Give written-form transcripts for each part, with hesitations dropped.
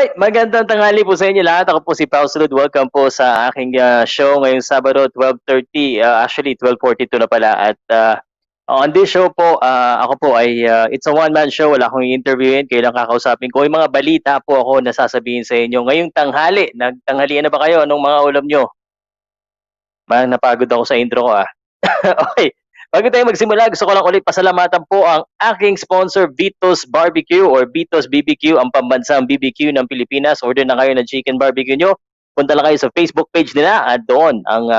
Alright, magandang tanghali po sa inyo lahat. Ako po si Pow Salud. Welcome po sa aking show ngayong Sabado, 12:30. Actually, 12:42 na pala. At on this show po, ako po ay it's a one-man show. Wala akong i-interviewin. Kayo lang kakausapin ko. Yung mga balita po ako na sasabihin sa inyo. Ngayong tanghali, nagtanghalian na ba kayo? Anong mga ulam nyo? Napagod ako sa intro ko Okay. Bago tayo magsimula, gusto ko lang ulit pasalamatan po ang aking sponsor, Vito's Barbecue or Vito's BBQ, ang pambansang BBQ ng Pilipinas. Order na kayo ng chicken barbecue nyo. Punta lang kayo sa Facebook page nila at doon ang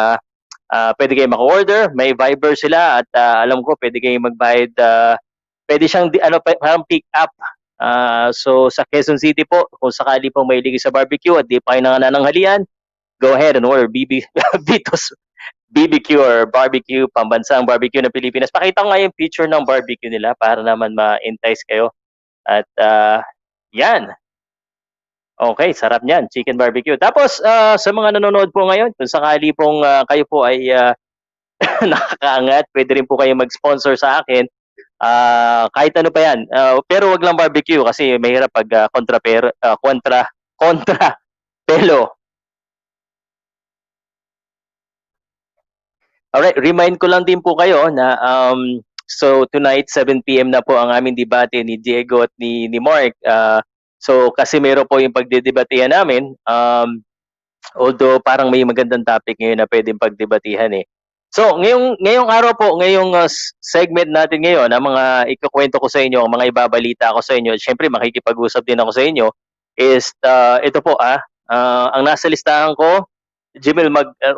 pwede kayo maka-order. May Viber sila at alam ko pwede kayo magbayad. Pwede siyang parang pick up. So sa Quezon City po, kung sakali po may ligi sa barbecue at di pa kayo nangananghalian, go ahead and order Vito's BBQ or barbecue, pambansang barbecue ng Pilipinas. Pakita ko nga yung picture ng barbecue nila para naman ma-entice kayo. At yan. Okay, sarap niyan, chicken barbecue. Tapos sa mga nanonood po ngayon, kung sakali pong kayo po ay nakakaangat, pwede rin po kayo mag-sponsor sa akin. Kahit ano pa yan. Pero wag lang barbecue kasi mahirap pag kontra pelo. Alright, remind ko lang din po kayo na so tonight 7 PM na po ang aming debate ni Diego at ni Mark. So kasi meron po yung pagdedebatehan namin. Although parang may magandang topic ngayon na pwedeng pagdebatehan eh. So ngayong araw po, ngayong segment natin ngayon, ang mga ikukwento ko sa inyo, ang mga ibabalita ko sa inyo, syempre makikipag-usap din ako sa inyo, is ito po ang nasa listahan ko, Jimel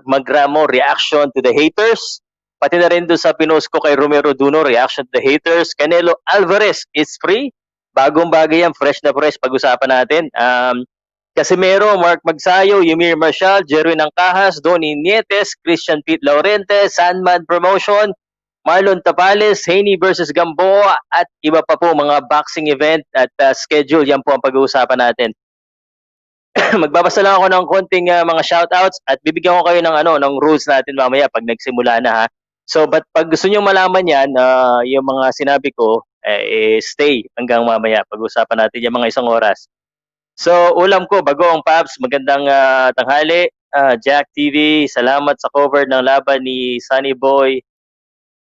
Magramo, reaction to the haters. Pati na rin doon sa pinost ko kay Romero Duno, reaction to the haters. Canelo Alvarez is free. Bagong bagay yan, fresh na fresh, pag-usapan natin. Casimero, Mark Magsayo, Yumir Marshall, Jerwin Angcahas, Donnie Nietes, Christian Pete Laurente, Sandman Promotion, Marlon Tapales, Haney versus Gamboa, at iba pa po mga boxing event at schedule. Yan po ang pag-uusapan natin. Magbabasa lang ako ng konting mga shoutouts at bibigyan ko kayo ng rules natin mamaya pag nagsimula na ha. So but pag gusto niyo malaman yan, yung mga sinabi ko, stay hanggang mamaya. Pag-usapan natin yung mga 1 oras. So ulam ko, Bagong Paps, magandang tanghali. Jack TV, salamat sa cover ng laban ni Sunny Boy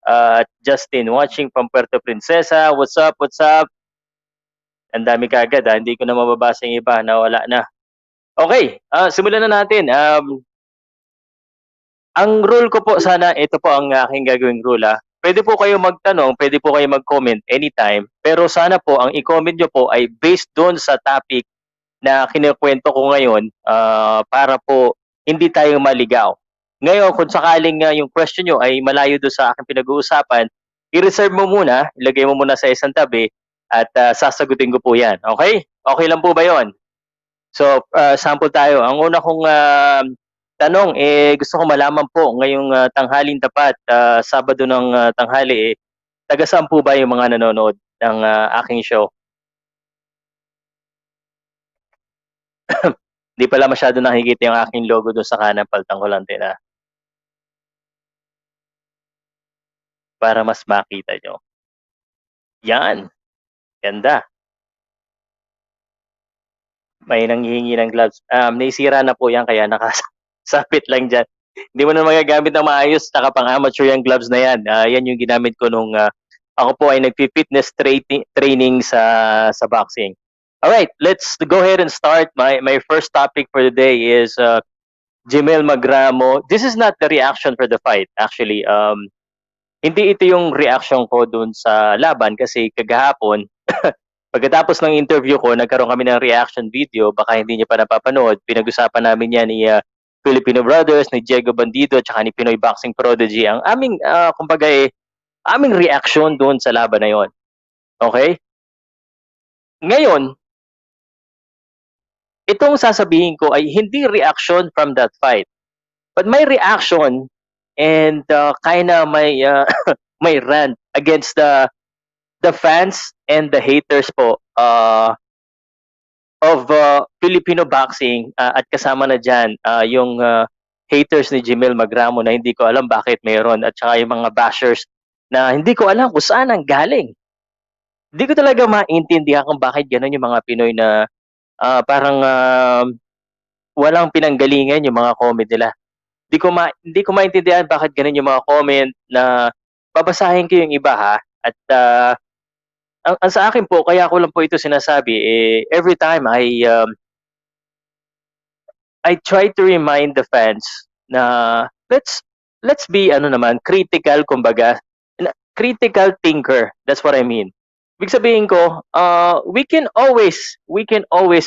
at Justin, watching from Puerto Princesa. What's up? Ang dami kagad hindi ko na mababasa yung iba, nawala na. Okay, simulan na natin. Ang rule ko po sana, ito po ang aking gagawing rule. Pwede po kayo magtanong, pwede po kayo mag-comment anytime, pero sana po ang i-comment nyo po ay based doon sa topic na kinikwento ko ngayon para po hindi tayo maligaw. Ngayon, kung sakaling yung question nyo ay malayo doon sa aking pinag-uusapan, i-reserve mo muna, ilagay mo muna sa isang tabi at sasagutin ko po yan. Okay? Okay lang po ba yon? So, sample tayo. Ang una kong tanong, gusto ko malaman po, ngayong tanghaling tapat, Sabado ng tanghali, taga saan po ba yung mga nanonood ng aking show? Hindi pala masyado nakikita yung aking logo doon sa kanan, paltang ko lang din para mas makita nyo. Yan. Ganda. May nanghihingi ng gloves. Naisira na po yan kaya nakasapit lang dyan. Hindi mo na magagamit ng maayos, saka pang amateur yung gloves na yan. Yan yung ginamit ko nung ako po ay nagpi-fitness training sa boxing. Alright, let's go ahead and start. My first topic for the day is Jimel Magramo. This is not the reaction for the fight, actually. Hindi ito yung reaction ko dun sa laban kasi kagahapon, pagkatapos ng interview ko, nagkaroon kami ng reaction video, baka hindi niyo pa napapanood. Pinag-usapan namin yan ni Filipino Brothers, ni Diego Bandido, at saka ni Pinoy Boxing Prodigy. Ang aming, kumbaga aming reaction doon sa laban na yon. Okay? Ngayon, itong sasabihin ko ay hindi reaction from that fight. But my reaction and kinda may rant against the fans and the haters po of Filipino boxing at kasama na dyan yung haters ni Jimel Magramo na hindi ko alam bakit mayroon at saka yung mga bashers na hindi ko alam kung saan ang galing. Hindi ko talaga maintindihan kung bakit gano'n yung mga Pinoy na Parang walang pinanggalingan yung mga comment nila. Hindi ko maintindihan bakit gano'n yung mga comment na babasahin ko yung iba ha, at ang sa akin po kaya ko lang po ito sinasabi, every time I try to remind the fans na let's be ano naman, critical kumbaga, critical thinker, that's what I mean. Ibig sabihin ko, we can always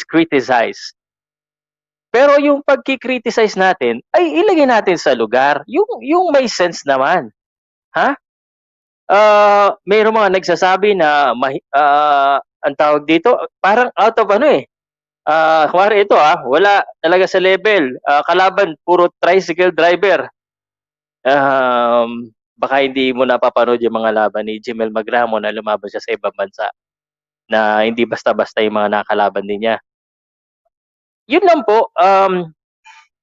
criticize. Pero yung pagki-criticize natin ay ilagay natin sa lugar, yung may sense naman, ha? Mayroong mga nagsasabi na ang tawag dito, parang out of ano, kunwari ito, wala talaga sa level, kalaban puro tricycle driver. Baka hindi mo napapanood yung mga laban ni Jimel Magramo na lumaban siya sa ibang bansa, na hindi basta-basta yung mga nakakalaban din niya. Yun lang po,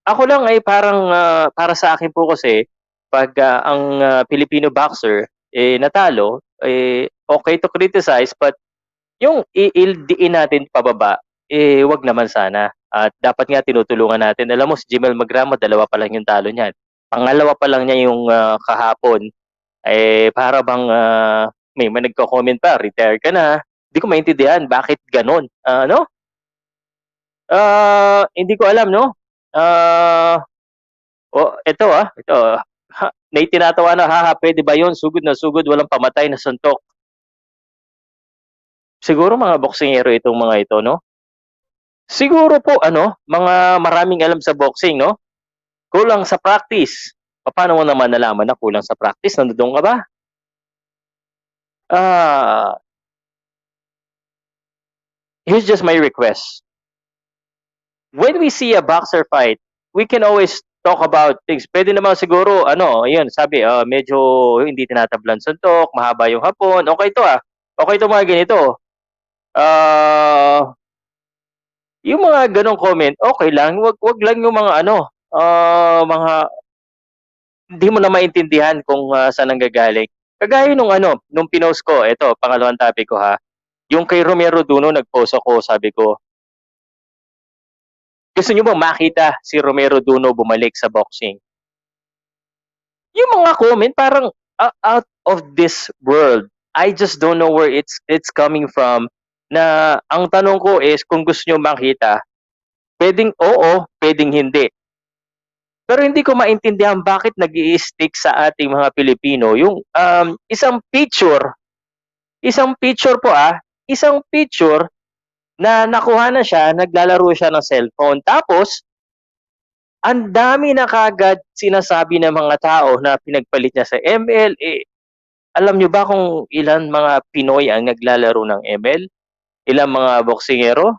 ako lang ay parang, para sa akin po kasi 'pag, ang, Filipino boxer, natalo, okey to criticize, but yung diin natin pababa, 'wag naman sana, at dapat nga tinutulungan natin. Alam mo si Jimel Magramo dalawa pa lang yung talo niyan, pangalawa pa lang niya yung, kahapon, para bang, may nagko-comment pa, "Retire ka na." Di ko maintindihan bakit gano'n, ano? Hindi ko alam 'no, ah ito, may tinatawa na, "Haha, puwede ba 'yun? Sugod na sugod, walang pamatay na suntok." Siguro mga boksingero itong mga ito 'no? Siguro po ano, mga maraming alam sa boxing 'no? Kulang sa practice. Papaano mo naman nalaman na kulang sa practice, nandoon ka ba? Ah, Here's just my request. When we see a boxer fight, we can always talk about things. Puwede naman siguro ano, ayun sabi, medyo hindi tinatablan suntok, mahaba yung hapon, okey 'to, okey 'tong mga ganito. Ah, yung mga gano'ng comment, okey lang, wag lang yung mga ano, mga hindi mo na maintindihan kung, saan nanggagaling. Kagaya nung ano, nung pinost ko, eto pangalawang topic ko yung kay Romero Duno nag-post ako, sabi ko, "Gusto niyo bang makita si Romero Duno bumalik sa boxing?" Yung mga comment parang, out of this world. I just don't know where it's coming from, na ang tanong ko is kung gusto niyo makita, puwedeng oo, puwedeng hindi. Pero hindi ko maintindihan bakit nag-i-stick sa ating mga Pilipino yung, isang picture po, isang picture na nakuha na siya, naglalaro siya ng cellphone. Tapos ang dami na kaagad sinasabi ng mga tao na pinagpalit niya sa ML, alam niyo ba kung ilan mga Pinoy ang naglalaro ng ML? Ilang mga boksingero?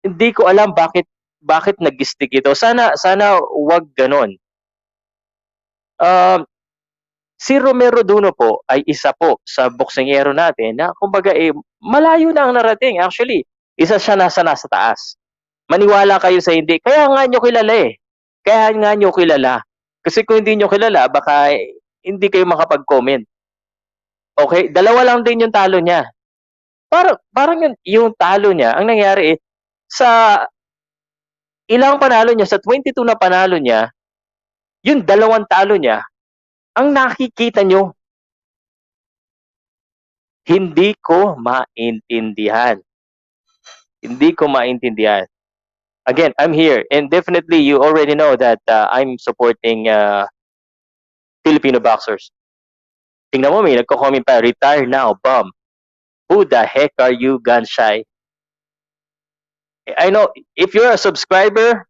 Hindi ko alam bakit nag-stick ito. Sana 'wag gano'n. Um, si Romero Duno po ay isa po sa boksingero natin na kumbaga, malayo na ang narating. Actually, isa siya nasa taas. Maniwala kayo sa hindi, kaya nga niyo kilala, Kaya nga niyo kilala. Kasi kung hindi niyo kilala baka hindi kayo makapag-comment. Okay, dalawa lang din yung talo niya. Parang yung talo niya ang nangyari, sa ilang panalo niya, sa 22 na panalo niya, yung dalawang talo niya, ang nakikita niyo, hindi ko maintindihan. Hindi ko maintindihan. Again, I'm here and definitely you already know that, I'm supporting, Filipino boxers. Tingnan mo may nagko-comment pa, "Retire now, bum. Who the heck are you, gun shy?" I know if you're a subscriber,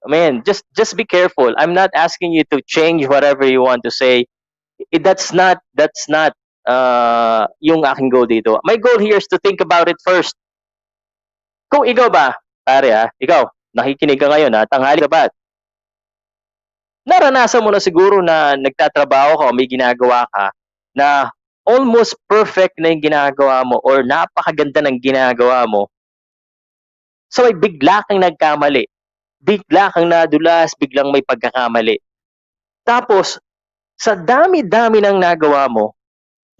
man, just be careful. I'm not asking you to change whatever you want to say. That's not yung aking goal dito. My goal here is to think about it first. Kung ikaw ba, pare ikaw, nakikinig ka ngayon tanghali ka ba? Naranasan mo na siguro na nagtatrabaho ka o may ginagawa ka na almost perfect na yung ginagawa mo or napakaganda ng ginagawa mo. So ay bigla kang nagkamali. Bigla kang nadulas, biglang may pagkakamali. Tapos, sa dami-dami ng nagawa mo,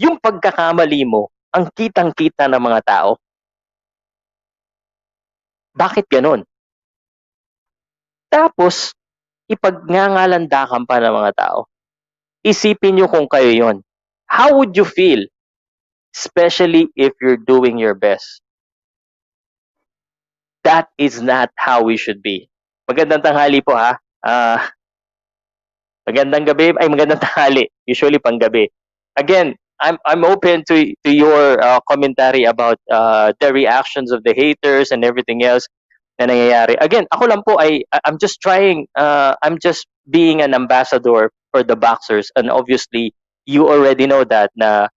yung pagkakamali mo, ang kitang-kita ng mga tao. Bakit ganon? Tapos, ipagngangalandakan pa ng mga tao. Isipin nyo kung kayo yon. How would you feel? Especially if you're doing your best. That is not how we should be. Magandang tanghali po ha. Magandang gabi, ay magandang tanghali. Usually panggabi. Again, I'm open to your commentary about the reactions of the haters and everything else na nangyayari. Again, ako lang po I'm just trying, I'm just being an ambassador for the boxers, and obviously you already know that na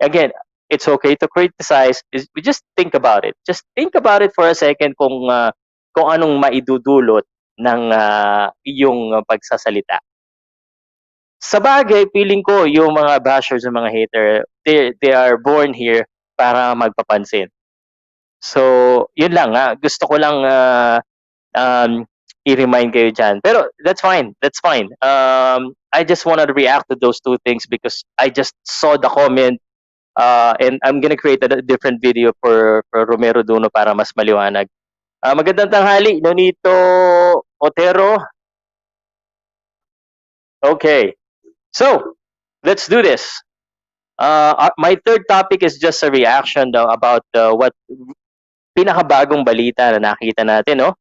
again, it's okay to criticize. We just think about it. Just think about it for a second kung anong maidudulot ng iyong pagsasalita. Sa bagay, feeling ko yung mga bashers, yung mga hater, they are born here para magpapansin. So, yun lang nga. Gusto ko lang i-remind kayo dyan. Pero that's fine. That's fine. I just wanted to react to those two things because I just saw the comment and I'm gonna create a different video for Romero Duno para mas maliwanag. Magandang tanghali, Nonito Otero. Okay. So, let's do this. My third topic is just a reaction though about what pinakabagong balita na nakita natin, no?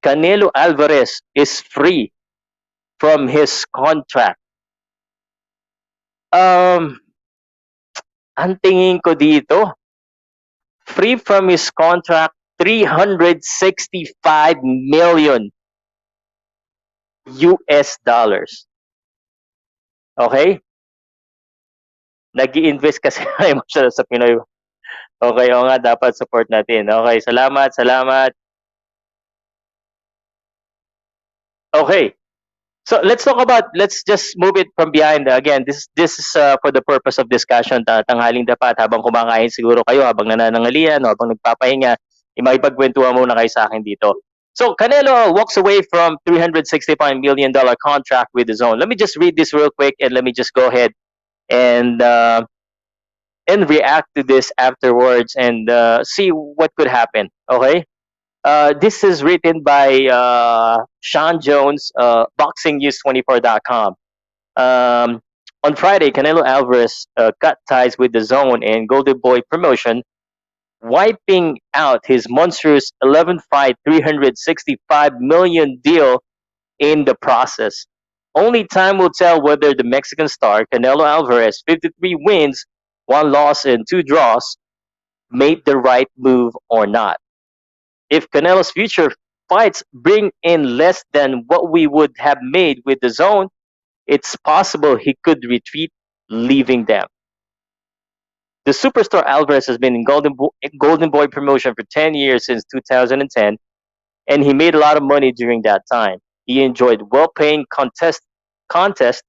Canelo Alvarez is free from his contract. Ang tingin ko dito, free from his contract, 365 million US dollars. Okay? Nag-i-invest kasi emotional sa Pinoy. Okay, o nga, dapat support natin. Okay, salamat. Okay. So let's just move it from behind. Again, this is for the purpose of discussion. Tanghaling dapat habang kumakain siguro kayo, habang nananangalian, o habang nagpapahinga, makipagkwentuhan muna kayo sa akin dito. So Canelo walks away from $365 million contract with the Zone. Let me just read this real quick and let me just go ahead and react to this afterwards and see what could happen. Okay. This is written by Sean Jones, BoxingNews24.com. On Friday, Canelo Alvarez cut ties with the Zone and Golden Boy promotion, wiping out his monstrous 11-fight, $365 million deal in the process. Only time will tell whether the Mexican star, Canelo Alvarez, 53 wins, 1 loss, and 2 draws, made the right move or not. If Canelo's future fights bring in less than what we would have made with the Zone, it's possible he could retreat, leaving them. The superstar Alvarez has been in Golden Boy promotion for 10 years since 2010, and he made a lot of money during that time. He enjoyed well-paying contests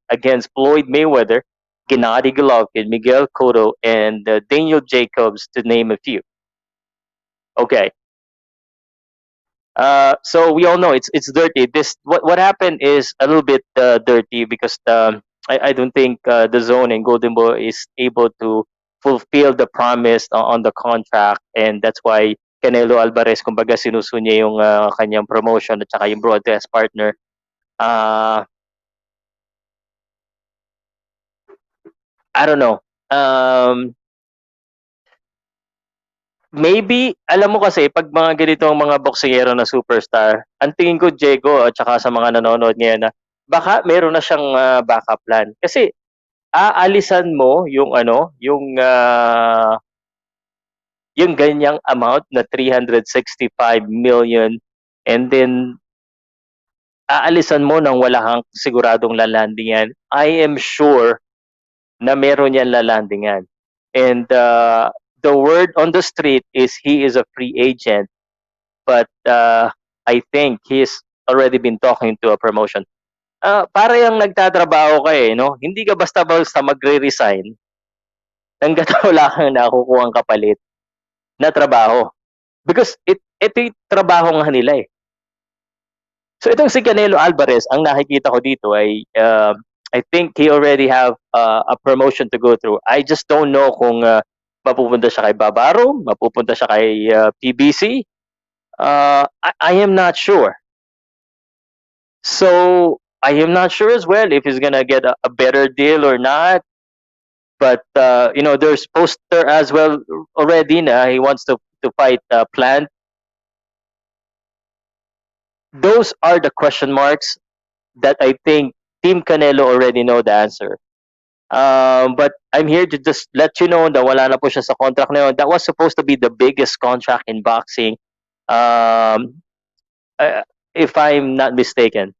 against Floyd Mayweather, Gennady Golovkin, Miguel Cotto, and Daniel Jacobs, to name a few. Okay. So we all know it's dirty. What happened is a little bit dirty because I don't think the Zone and Golden Boy is able to fulfill the promise on the contract, and that's why Canelo Alvarez kumbaga sinusunya yung kanyang promotion at saka yung broadcast partner. I don't know. Maybe, alam mo kasi, pag mga ganitong mga boksingero na superstar, ang tingin ko, Diego, at saka sa mga nanonood ngayon na, baka meron na siyang backup plan. Kasi, aalisan mo yung yung ganyang amount na 365 million, and then, aalisan mo nang wala kang siguradong lalandingan. I am sure na meron yan lalandingan. And, the word on the street is he is a free agent, but I think he's already been talking to a promotion. Para yung nagtatrabaho ka no? Hindi ka basta-basta magre-resign hanggat wala kang nakukuhang kapalit na trabaho. Because ito yung trabaho nga nila So itong si Canelo Alvarez, ang nakikita ko dito ay I think he already have a promotion to go through. I just don't know kung mapupunta siya kay Bavaro, mapupunta siya kay PBC, I am not sure. So I am not sure as well if he's gonna get a better deal or not. But there's poster as well already. Na he wants to fight Plant. Those are the question marks that I think Team Canelo already know the answer. But I'm here to just let you know that wala na po siya sa contract na yun. That was supposed to be the biggest contract in boxing. Um, uh, if I'm not mistaken.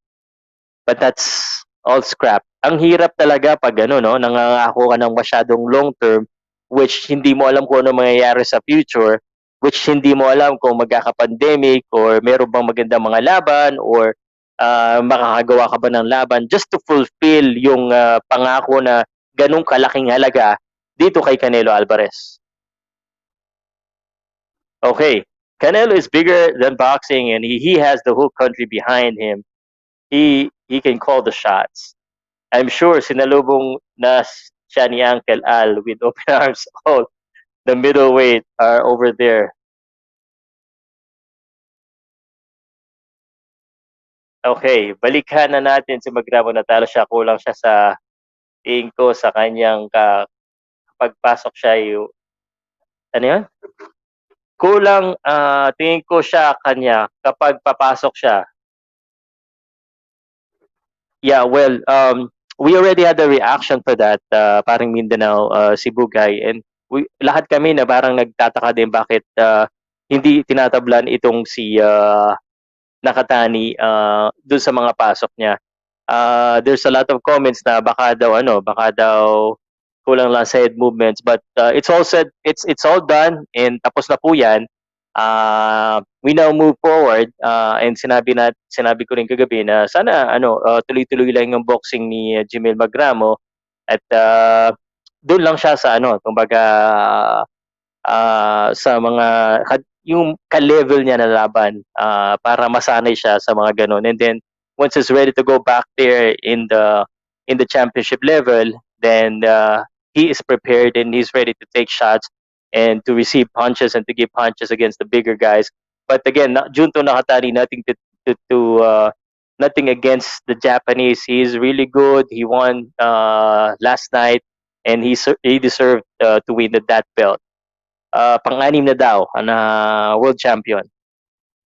But that's all scrap. Ang hirap talaga pag ano, no, nangangako ka ng masyadong long term, which hindi mo alam kung ano mangyayari sa future, which hindi mo alam kung magkaka-pandemic or meron bang magandang mga laban or makakagawa ka ba ng laban just to fulfill yung pangako na ganong kalaking halaga dito kay Canelo Alvarez. Okay, Canelo is bigger than boxing and he has the whole country behind him. He can call the shots. I'm sure sinalubong na siya ni Uncle Al with open arms. All the middleweight are over there. Okay, balikan na natin si Magramo. Natalo siya. Kulang siya sa tingin ko sa kanyang pagpasok siya yung ano yun? Kulang tingin ko siya kanya kapag papasok siya. Yeah, well, we already had a reaction for that, parang Mindanao, Sibugay, and lahat kami na parang nagtataka din bakit hindi tinatablan itong si Nakatani dun sa mga pasok niya. There's a lot of comments na baka daw kulang lang sa head movements, but it's all said, it's all done and tapos na po 'yan. We now move forward and sinabi ko rin kagabi na sana tuloy-tuloy lang yung boxing ni Jimel Magramo at doon lang siya sa kumbaga sa mga yung ka-level niya na laban para masanay siya sa mga ganun. And then once he's ready to go back there in the championship level, then he is prepared and he's ready to take shots and to receive punches and to give punches against the bigger guys. But again, Junto Nakatani, nothing against the Japanese. He's really good. He won last night, and he deserved to win that belt. Pang-anim na daw na world champion.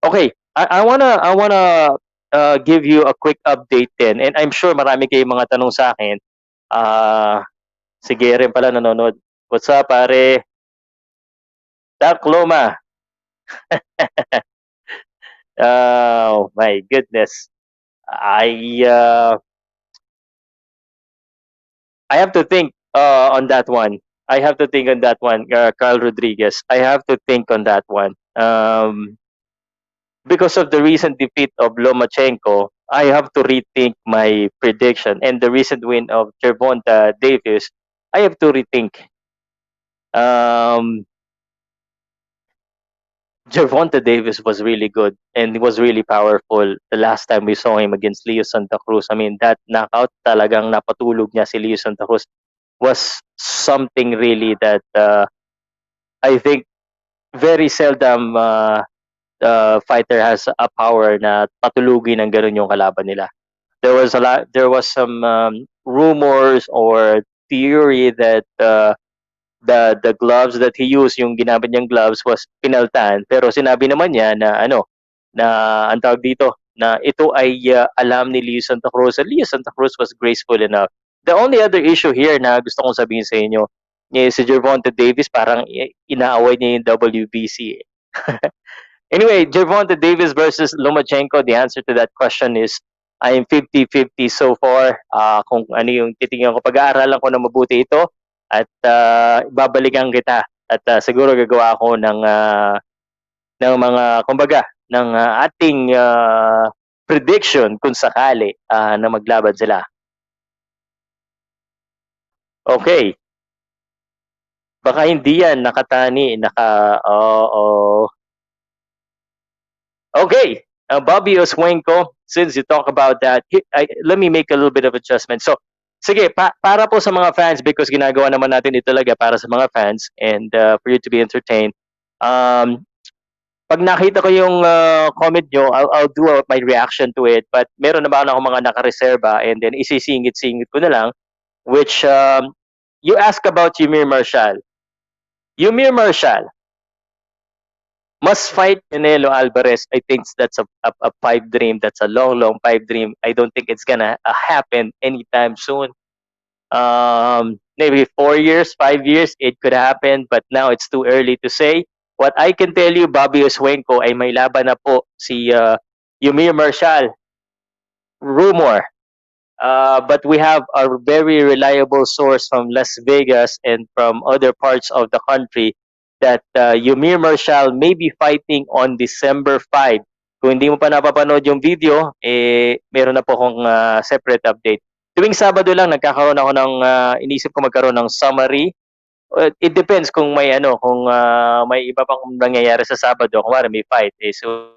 Okay, I wanna give you a quick update din, and I'm sure marami kayong mga tanong sa akin. Si Geren pala nanonood. What's up, pare? Dark Loma. Oh my goodness. I have to think on that one. I have to think on that one, Carl Rodriguez. I have to think on that one. Because of the recent defeat of Lomachenko, I have to rethink my prediction. And the recent win of Gervonta Davis, I have to rethink. Gervonta Davis was really good and was really powerful the last time we saw him against Leo Santa Cruz. I mean, that knockout talagang napatulog niya si Leo Santa Cruz was something really that I think very seldom fighter has a power na patulugin ng ganun yung kalaban nila. There was some rumors or theory that the gloves that he used, yung ginamit niyang gloves was pinaltan, pero sinabi naman niya na ang tawag dito, na ito ay alam ni Leo Santa Cruz. Leo Santa Cruz was graceful enough. The only other issue here na gusto kong sabihin sa inyo, si Gervonta Davis parang inaaway niya yung WBC. Anyway, Gervonta Davis versus Lomachenko, the answer to that question is I am 50-50 so far. Kung ano yung titingnan ko, pag-aaralan ko na mabuti ito at babalikan kita at siguro gagawa ako ng mga kumbaga ng ating prediction kung sakali na maglaban sila. Okay. Baka hindi yan nakatani, Okay, Bobby Oswenko, since you talk about that, let me make a little bit of adjustment. So, sige, para po sa mga fans, because ginagawa naman natin ito talaga para sa mga fans and for you to be entertained. Pag nakita ko yung comment nyo, I'll do my reaction to it. But meron naman ako mga nakareserba and then isisingit-singit ko na lang, which you ask about Yumir Marshall. Yumir Marshall must fight Canelo Alvarez. I think that's a pipe dream. That's a long pipe dream. I don't think it's gonna happen anytime soon. Maybe 4 years, 5 years, it could happen, but now it's too early to say. What I can tell you, Bobby Oswenko ay may laban na po si Yumir Marshall. Rumor. But we have a very reliable source from Las Vegas and from other parts of the country that Yumir Marshall may be fighting on December 5. Kung hindi mo pa napapanood yung video, meron na po akong separate update. Tuwing Sabado lang nagkakaroon ako ng inisip ko magkaroon ng summary. It depends kung may kung may iba pang nangyayari sa Sabado, kung may fight so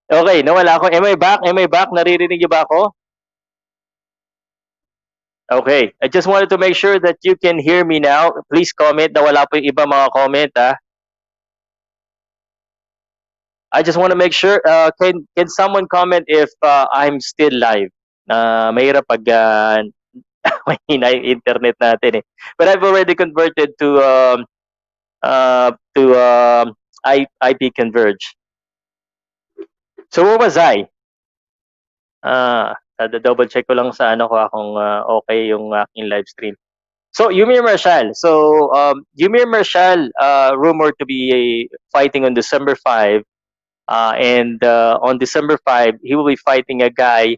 okay, nawala ako. Am I back? Am I back? Naririnig niyo ba ako? Okay. I just wanted to make sure that you can hear me now. Please comment na wala po yung iba mga comment I just want to make sure, can someone comment if I'm still live? Mahirap pag mahina yung internet natin eh. But I've already converted to IP Converge. So what was I? Double check ko lang sa kung okay yung aking live stream. So Yumir Marshall. So Yumir Marshall rumored to be fighting on December 5. And on December 5, he will be fighting a guy,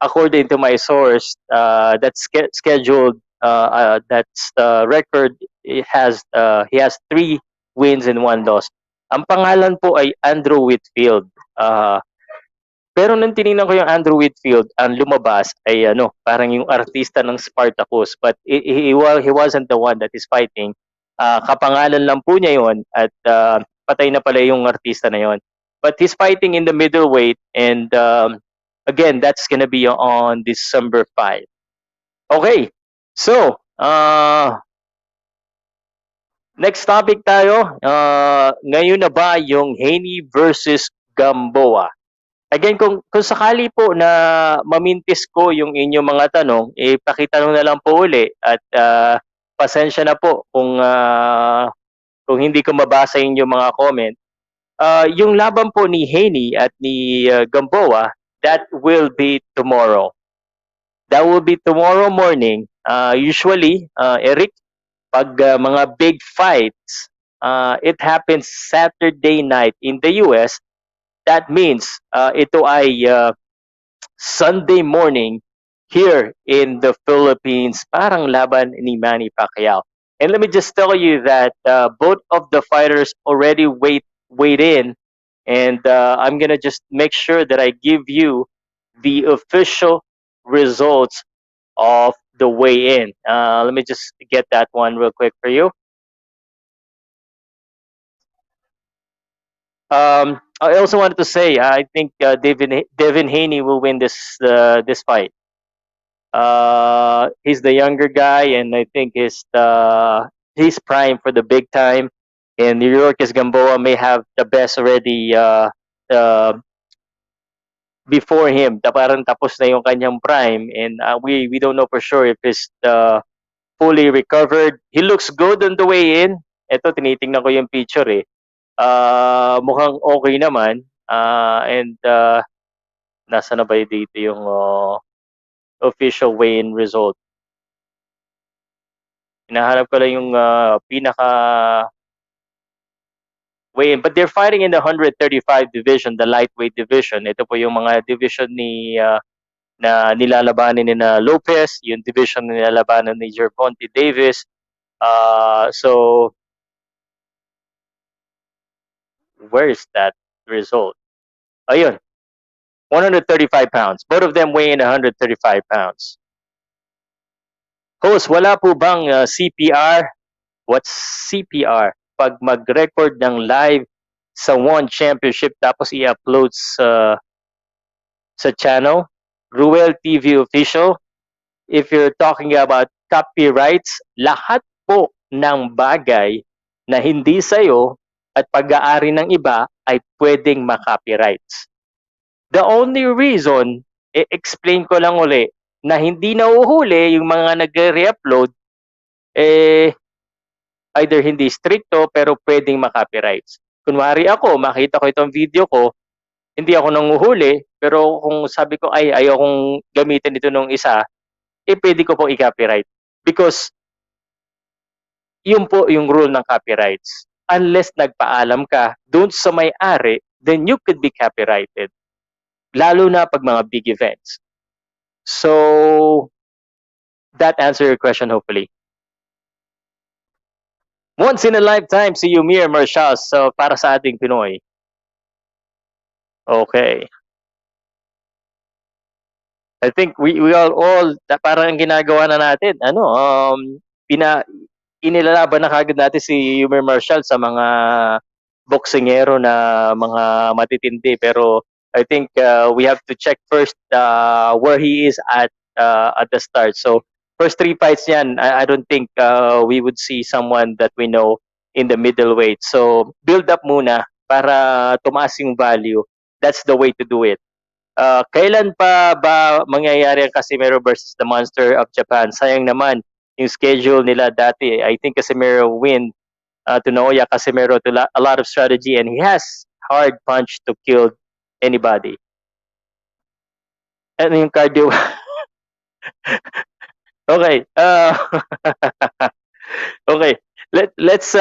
according to my source, that's scheduled, that's record, he has 3 wins and 1 loss. Ang pangalan po ay Andrew Whitfield. Pero nung tinignan ko yung Andrew Whitfield, ang lumabas ay parang yung artista ng Spartacus. But he wasn't the one that is fighting. Kapangalan lang po niya yon at patay na pala yung artista na yon. But he's fighting in the middleweight and again, that's gonna be on December 5. Okay, so next topic tayo. Ngayon na ba yung Haney versus Gamboa? Again, kung sakali po na mamintis ko yung inyong mga tanong, pakitanong na lang po uli at pasensya na po kung hindi ko mabasa yung mga comment. Yung laban po ni Haney at ni Gamboa, that will be tomorrow. That will be tomorrow morning. Usually, Eric, pag mga big fights, it happens Saturday night in the US. That means ito ay Sunday morning here in the Philippines, parang laban ni Manny Pacquiao. And let me just tell you that both of the fighters already weighed in, and I'm gonna just make sure that I give you the official results of the weigh-in. Let me just get that one real quick for you. I also wanted to say I think Devin Haney will win this fight. He's the younger guy, and I think he's prime for the big time. And New York is Gamboa may have the best already before him. Parang tapos na yung kanyang prime, and we don't know for sure if he's fully recovered. He looks good on the way in. Ito, tinitingnan ko yung picture eh. Mukhang okay naman. And nasa na ba dito yung official weigh-in result? Hinahanap ko lang yung pinaka weigh-in. But they're fighting in the 135 division, the lightweight division. Ito po yung mga division na nilalabanan ni Lopez, yung division na nilalabanan ni Gervonta Davis. So where is that result? Ayun, 135 pounds. Both of them weigh in 135 pounds. Host, wala po bang CPR? What's CPR? pag mag-record ng live sa One Championship tapos i-upload sa channel, Ruel TV Official. If you're talking about copyrights, lahat po ng bagay na hindi sa'yo at pag-aari ng iba ay pwedeng makopyrights. The only reason, explain ko lang uli, na hindi nauhuli yung mga nagre-upload, either hindi stricto pero pwedeng makopyrights. Kunwari ako, makita ko itong video ko, hindi ako nanguhuli, pero kung sabi ko ay ayaw kong gamitin ito nung isa, pwede ko pong i-copyright. Because yun po yung rule ng copyrights. Unless nagpaalam ka doon sa may-ari, then you could be copyrighted. Lalo na pag mga big events. So, that answer your question hopefully. Once in a lifetime si Yumir Marshall so para sa ating Pinoy. Okay. I think we all parang ginagawa na natin inilalaban na kagad natin si Yumir Marshall sa mga boksingero na mga matitindi pero I think we have to check first where he is at the start. So first 3 fights niyan, I don't think we would see someone that we know in the middleweight. So build up muna para tumaas yung value. That's the way to do it. Kailan pa ba mangyayari ang Casimero versus the Monster of Japan? Sayang naman yung schedule nila dati. I think Casimero win to Naoya Casimero to a lot of strategy and he has hard punch to kill anybody. Ano yung cardio? Okay. Okay. Let's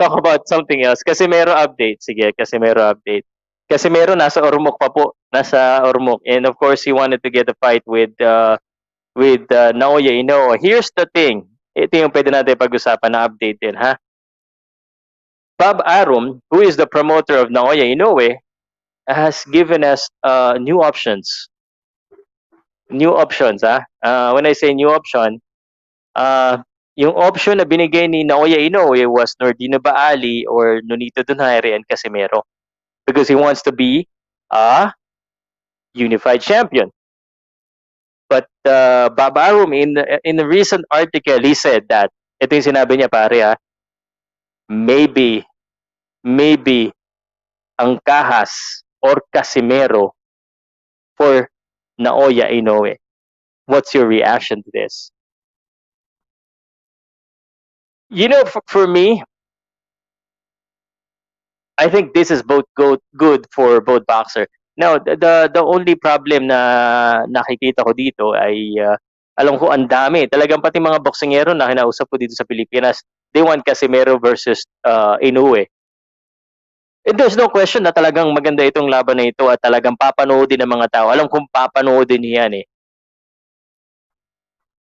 talk about something else. Casimero update. Sige, Casimero update. Casimero nasa Ormoc pa po. Nasa Ormoc. And of course, he wanted to get a fight with Naoya Inoue. Here's the thing. Ito yung pwede natin pag-usapan na update din, ha? Bob Arum, who is the promoter of Naoya Inoue, has given us new options. New options, ha? When I say new option, yung option na binigay ni Naoya Inoue was Nordino Baali or Nonito Donaire and Casimero because he wants to be a unified champion. But Bob Arum, in a recent article, he said that, ito yung sinabi niya pare ha, maybe ang Kahas or Casimero for Naoya Inoue. What's your reaction to this? You know, for me, I think this is both good for both boxer. Now, the only problem na nakikita ko dito ay alam ko ang dami. Talagang pati mga boksingero na kinausap ko dito sa Pilipinas, they want Casimero versus Inoue. And there's no question na talagang maganda itong laban na ito at talagang papanoodin ng mga tao. Alam kong papanoodin yan eh.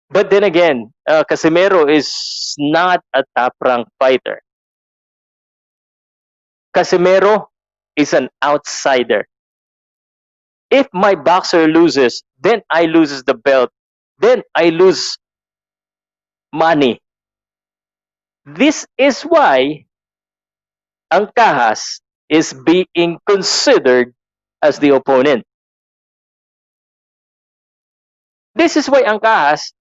But then again, Casimero is not a top-ranked fighter. Casimero is an outsider. If my boxer loses, then I loses the belt. Then I lose money. This is why ang Kahas is being considered as the opponent. This is why ang Kahas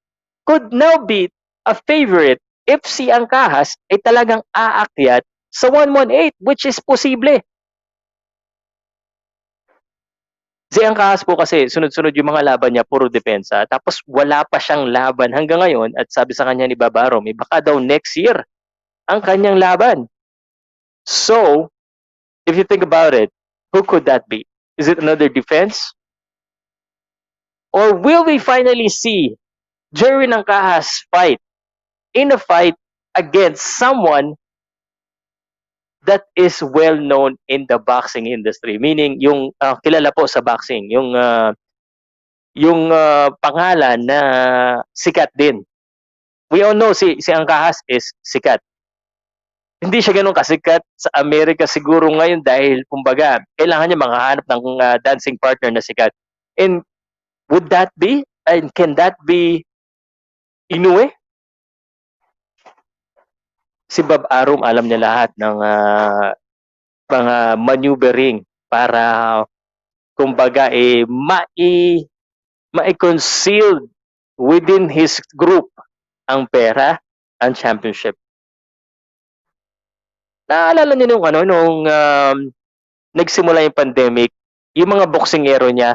could now be a favorite if si ang Kahas ay talagang aakyat sa 118, which is posible. Si ang Kahas po kasi, sunod-sunod yung mga laban niya, puro depensa. Tapos wala pa siyang laban hanggang ngayon at sabi sa kanya ni Babaro, may baka daw next year ang kanyang laban. So, if you think about it, who could that be? Is it another defense? Or will we finally see Jerry ng Kahas fight in a fight against someone that is well known in the boxing industry, meaning yung kilala po sa boxing, yung pangalan na sikat din. We all know si ang Kahas is sikat. Hindi siya ganoon kasikat sa Amerika siguro ngayon dahil kumbaga kailangan niya makahanap ng dancing partner na sikat. And would that be, and can that be Inoue? Si Bob Arum alam niya lahat ng mga maneuvering para kumbaga mai-conceal within his group ang pera, ang championship. Naalala niyo nung nagsimula yung pandemic, yung mga boksingero niya,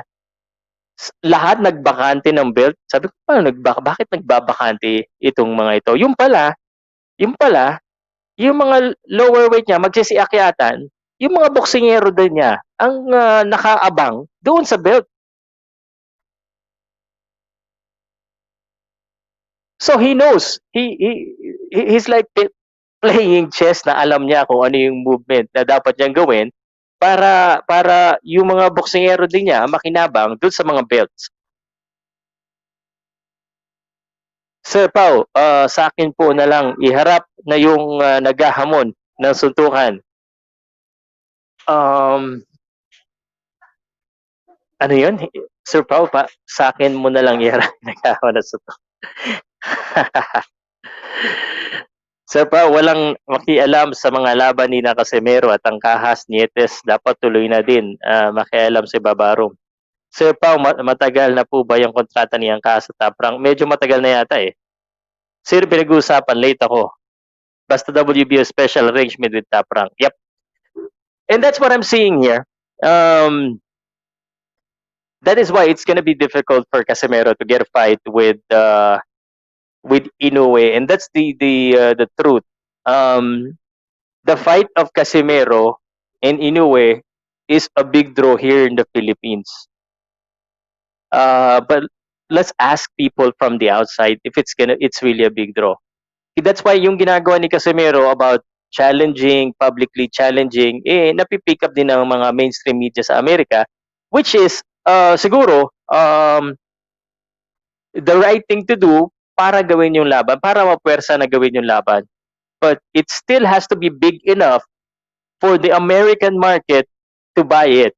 lahat nagbakante ng belt. Sabi ko, paano bakit nagbabakante itong mga ito? Yung pala, yung mga lower weight niya, magsisiakyatan, yung mga boksingero din niya, ang nakaabang doon sa belt. So he knows. He's like playing chess na alam niya kung ano yung movement na dapat niyang gawin para yung mga boksingero din niya makinabang doon sa mga belts. Sir Pau, sa akin po na lang iharap na yung naghahamon ng suntukan. Ano yun? Sir Pau, sa akin mo na lang iharap naghahamon ng suntukan. Sir Pau, walang makialam sa mga laban ni Casimero at ang Kahas Nietes. Dapat tuloy na din makialam si Babarum. Sir Pau, matagal na po ba yung kontrata ni Kahas sa Top Rank? Medyo matagal na yata eh. Sir, pinag-uusapan, late ako. Basta WBO special arrangement with Top Rank. Yep. And that's what I'm seeing here. That is why it's gonna be difficult for Casimero to get a fight with Inoue, and that's the truth. The fight of Casimero and Inoue is a big draw here in the Philippines. But let's ask people from the outside if it's really a big draw. That's why yung ginagawa ni Casimero about challenging, publicly challenging, napipick up din ng mga mainstream media sa Amerika, which is siguro the right thing to do para gawin yung laban, para mapwersa na gawin yung laban. But it still has to be big enough for the American market to buy it.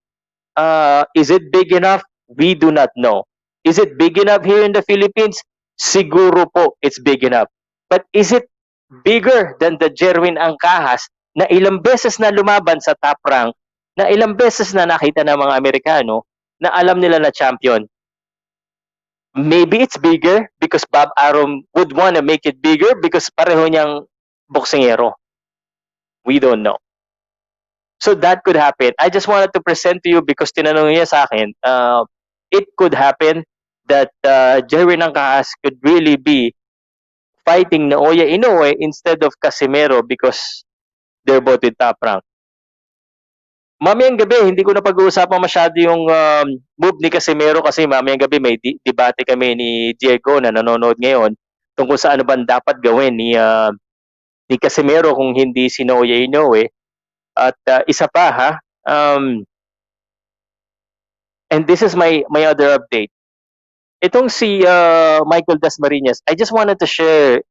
Is it big enough? We do not know. Is it big enough here in the Philippines? Siguro po it's big enough. But is it bigger than the Jerwin Angkahas na ilang beses na lumaban sa Top Rank, na ilang beses na nakita ng mga Amerikano na alam nila na champion? Maybe it's bigger because Bob Arum would want to make it bigger because pareho niyang boksingero. We don't know. So that could happen. I just wanted to present to you because tinanong niya sa akin, it could happen that Jerry Angkahas could really be fighting Naoya Inoue instead of Casimero because they're both in Top Rank. Mamayang gabi, hindi ko na pag-uusapan masyado yung move ni Casimero kasi mamayang gabi may debate kami ni Diego na nanonood ngayon tungkol sa ano ba dapat gawin ni Casimero kung hindi si Naoya Inoue. At isa pa and this is my other update. Itong si Michael Dasmariñas, I just wanted to share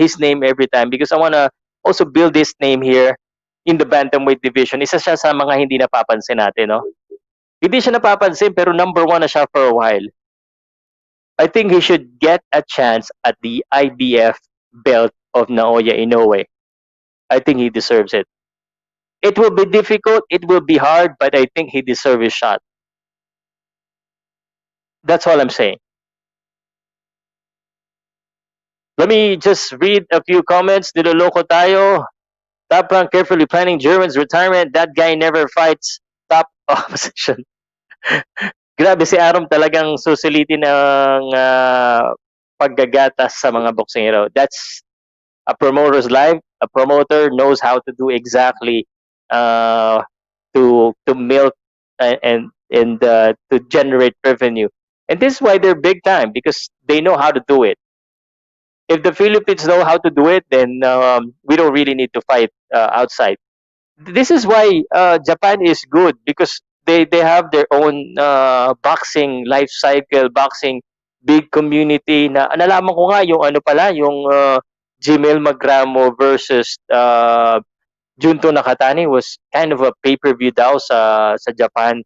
his name every time because I want to also build this name here in the bantamweight division. Isa siya sa mga hindi napapansin natin, no? Hindi siya napapansin pero number 1 na siya for a while. I think he should get a chance at the IBF belt of Naoya Inoue. I think he deserves it. It will be difficult, it will be hard, but I think he deserves his shot. That's all I'm saying. Let me just read a few comments. Niloloko tayo. Top Rank carefully planning Jerwin's retirement. That guy never fights top opposition. Grabe si Arum talagang susulitin ng paggagatas sa mga boksingero. That's a promoter's life. A promoter knows how to do exactly to milk and to generate revenue. And this is why they're big time because they know how to do it. If the Philippines know how to do it, then we don't really need to fight outside. This is why Japan is good because they have their own boxing life cycle, boxing big community. Na nalaman ko nga yung ano pala, yung Jimel Magramo versus Junto Nakatani was kind of a pay-per-view daw sa Japan,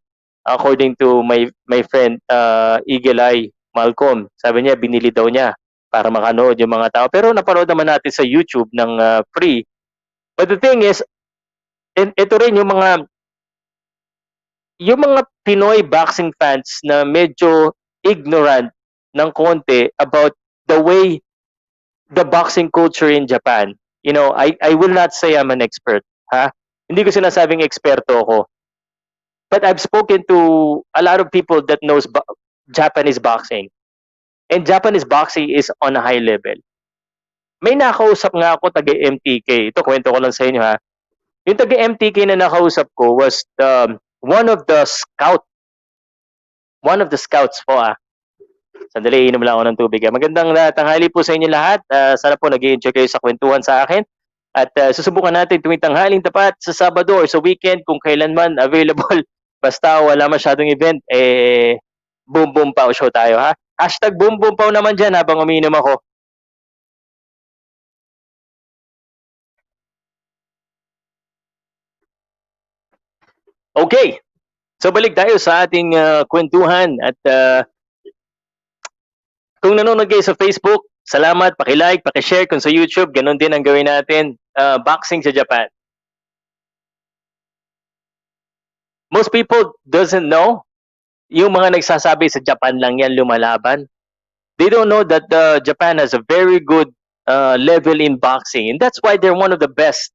according to my friend Eagle Eye Malcolm. Sabi niya binili daw niya. para makanood yung mga tao. Pero napanood naman natin sa YouTube ng free. But the thing is, ito rin yung mga Pinoy boxing fans na medyo ignorant ng konti about the way the boxing culture in Japan. I will not say I'm an expert, ha? Hindi ko sinasabing eksperto ako. But I've spoken to a lot of people that knows Japanese boxing. And Japanese boxing is on a high level. May nakausap nga ako taga-MTK. Ito, kwento ko lang sa inyo, ha. Yung taga-MTK na nakausap ko was one of the scouts po, Sandali, inom lang ako ng tubig. Magandang tanghali po sa inyo lahat. Sana po nag-enjoy kayo sa kwentuhan sa akin. At susubukan natin tuwing tanghaling tapat sa Sabado or sa weekend kung kailanman available. Basta wala masyadong event, boom boom pow show tayo, ha? Hashtag boom boom pow naman dyan habang umiinom ako. Okay. So balik tayo sa ating kwentuhan at kung nanonood kayo sa Facebook, salamat, paki-like, paki-share. Kung sa YouTube, ganun din ang gawin natin. Boxing sa Japan. Most people doesn't know, yung mga nagsasabi sa Japan lang yan lumalaban. They don't know that Japan has a very good level in boxing. And that's why they're one of the best.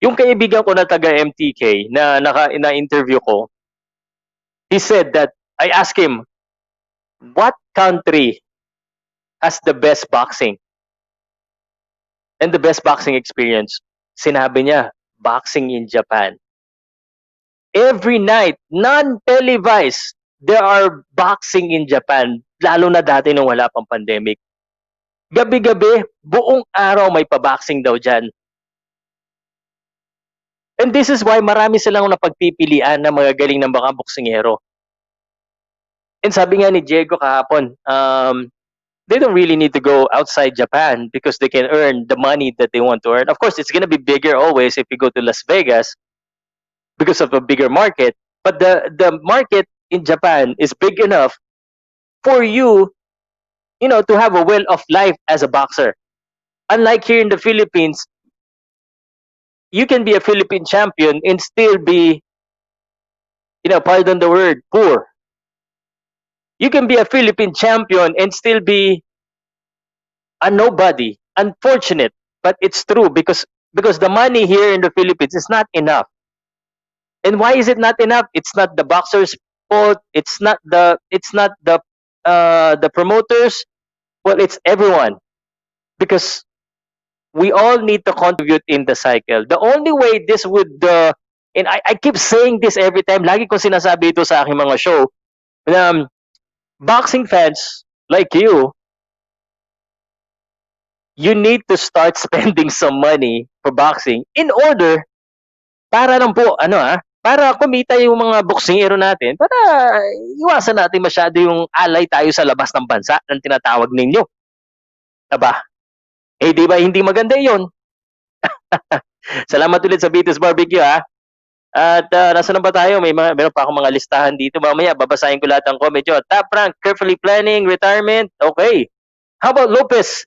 Yung kaibigan ko na taga-MTK na interview ko, he said that, I asked him, what country has the best boxing and the best boxing experience? Sinabi niya, boxing in Japan. Every night, non-televised, there are boxing in Japan, lalo na dati nung wala pang pandemic. Gabi-gabi, buong araw may pa-boxing daw dyan. And this is why marami silang napagpipilian na mga galing ng mga boksingero. And sabi nga ni Diego kahapon, they don't really need to go outside Japan because they can earn the money that they want to earn. Of course, it's going to be bigger always if you go to Las Vegas because of a bigger market. But the market in Japan is big enough for you, to have a well-off life as a boxer. Unlike here in the Philippines, you can be a Philippine champion and still be, pardon the word, poor. You can be a Philippine champion and still be a nobody. Unfortunate, but it's true because the money here in the Philippines is not enough. And why is it not enough? It's not the boxer's fault. It's not the promoters. Well, it's everyone, because we all need to contribute in the cycle. The only way this would, and I keep saying this every time, lagi ko sinasabi ito sa aking mga show, boxing fans like you need to start spending some money for boxing in order para lang po, para kumita yung mga boksingero natin, para iwasan natin masyado yung alay tayo sa labas ng bansa ng tinatawag ninyo. Aba, di ba hindi maganda yun? Salamat ulit sa Beatles Barbecue, At nasa na ba tayo? Meron pa akong mga listahan dito. Mamaya, babasahin ko lahat ng comment nyo. Top rank, carefully planning, retirement. Okay. How about Lopez?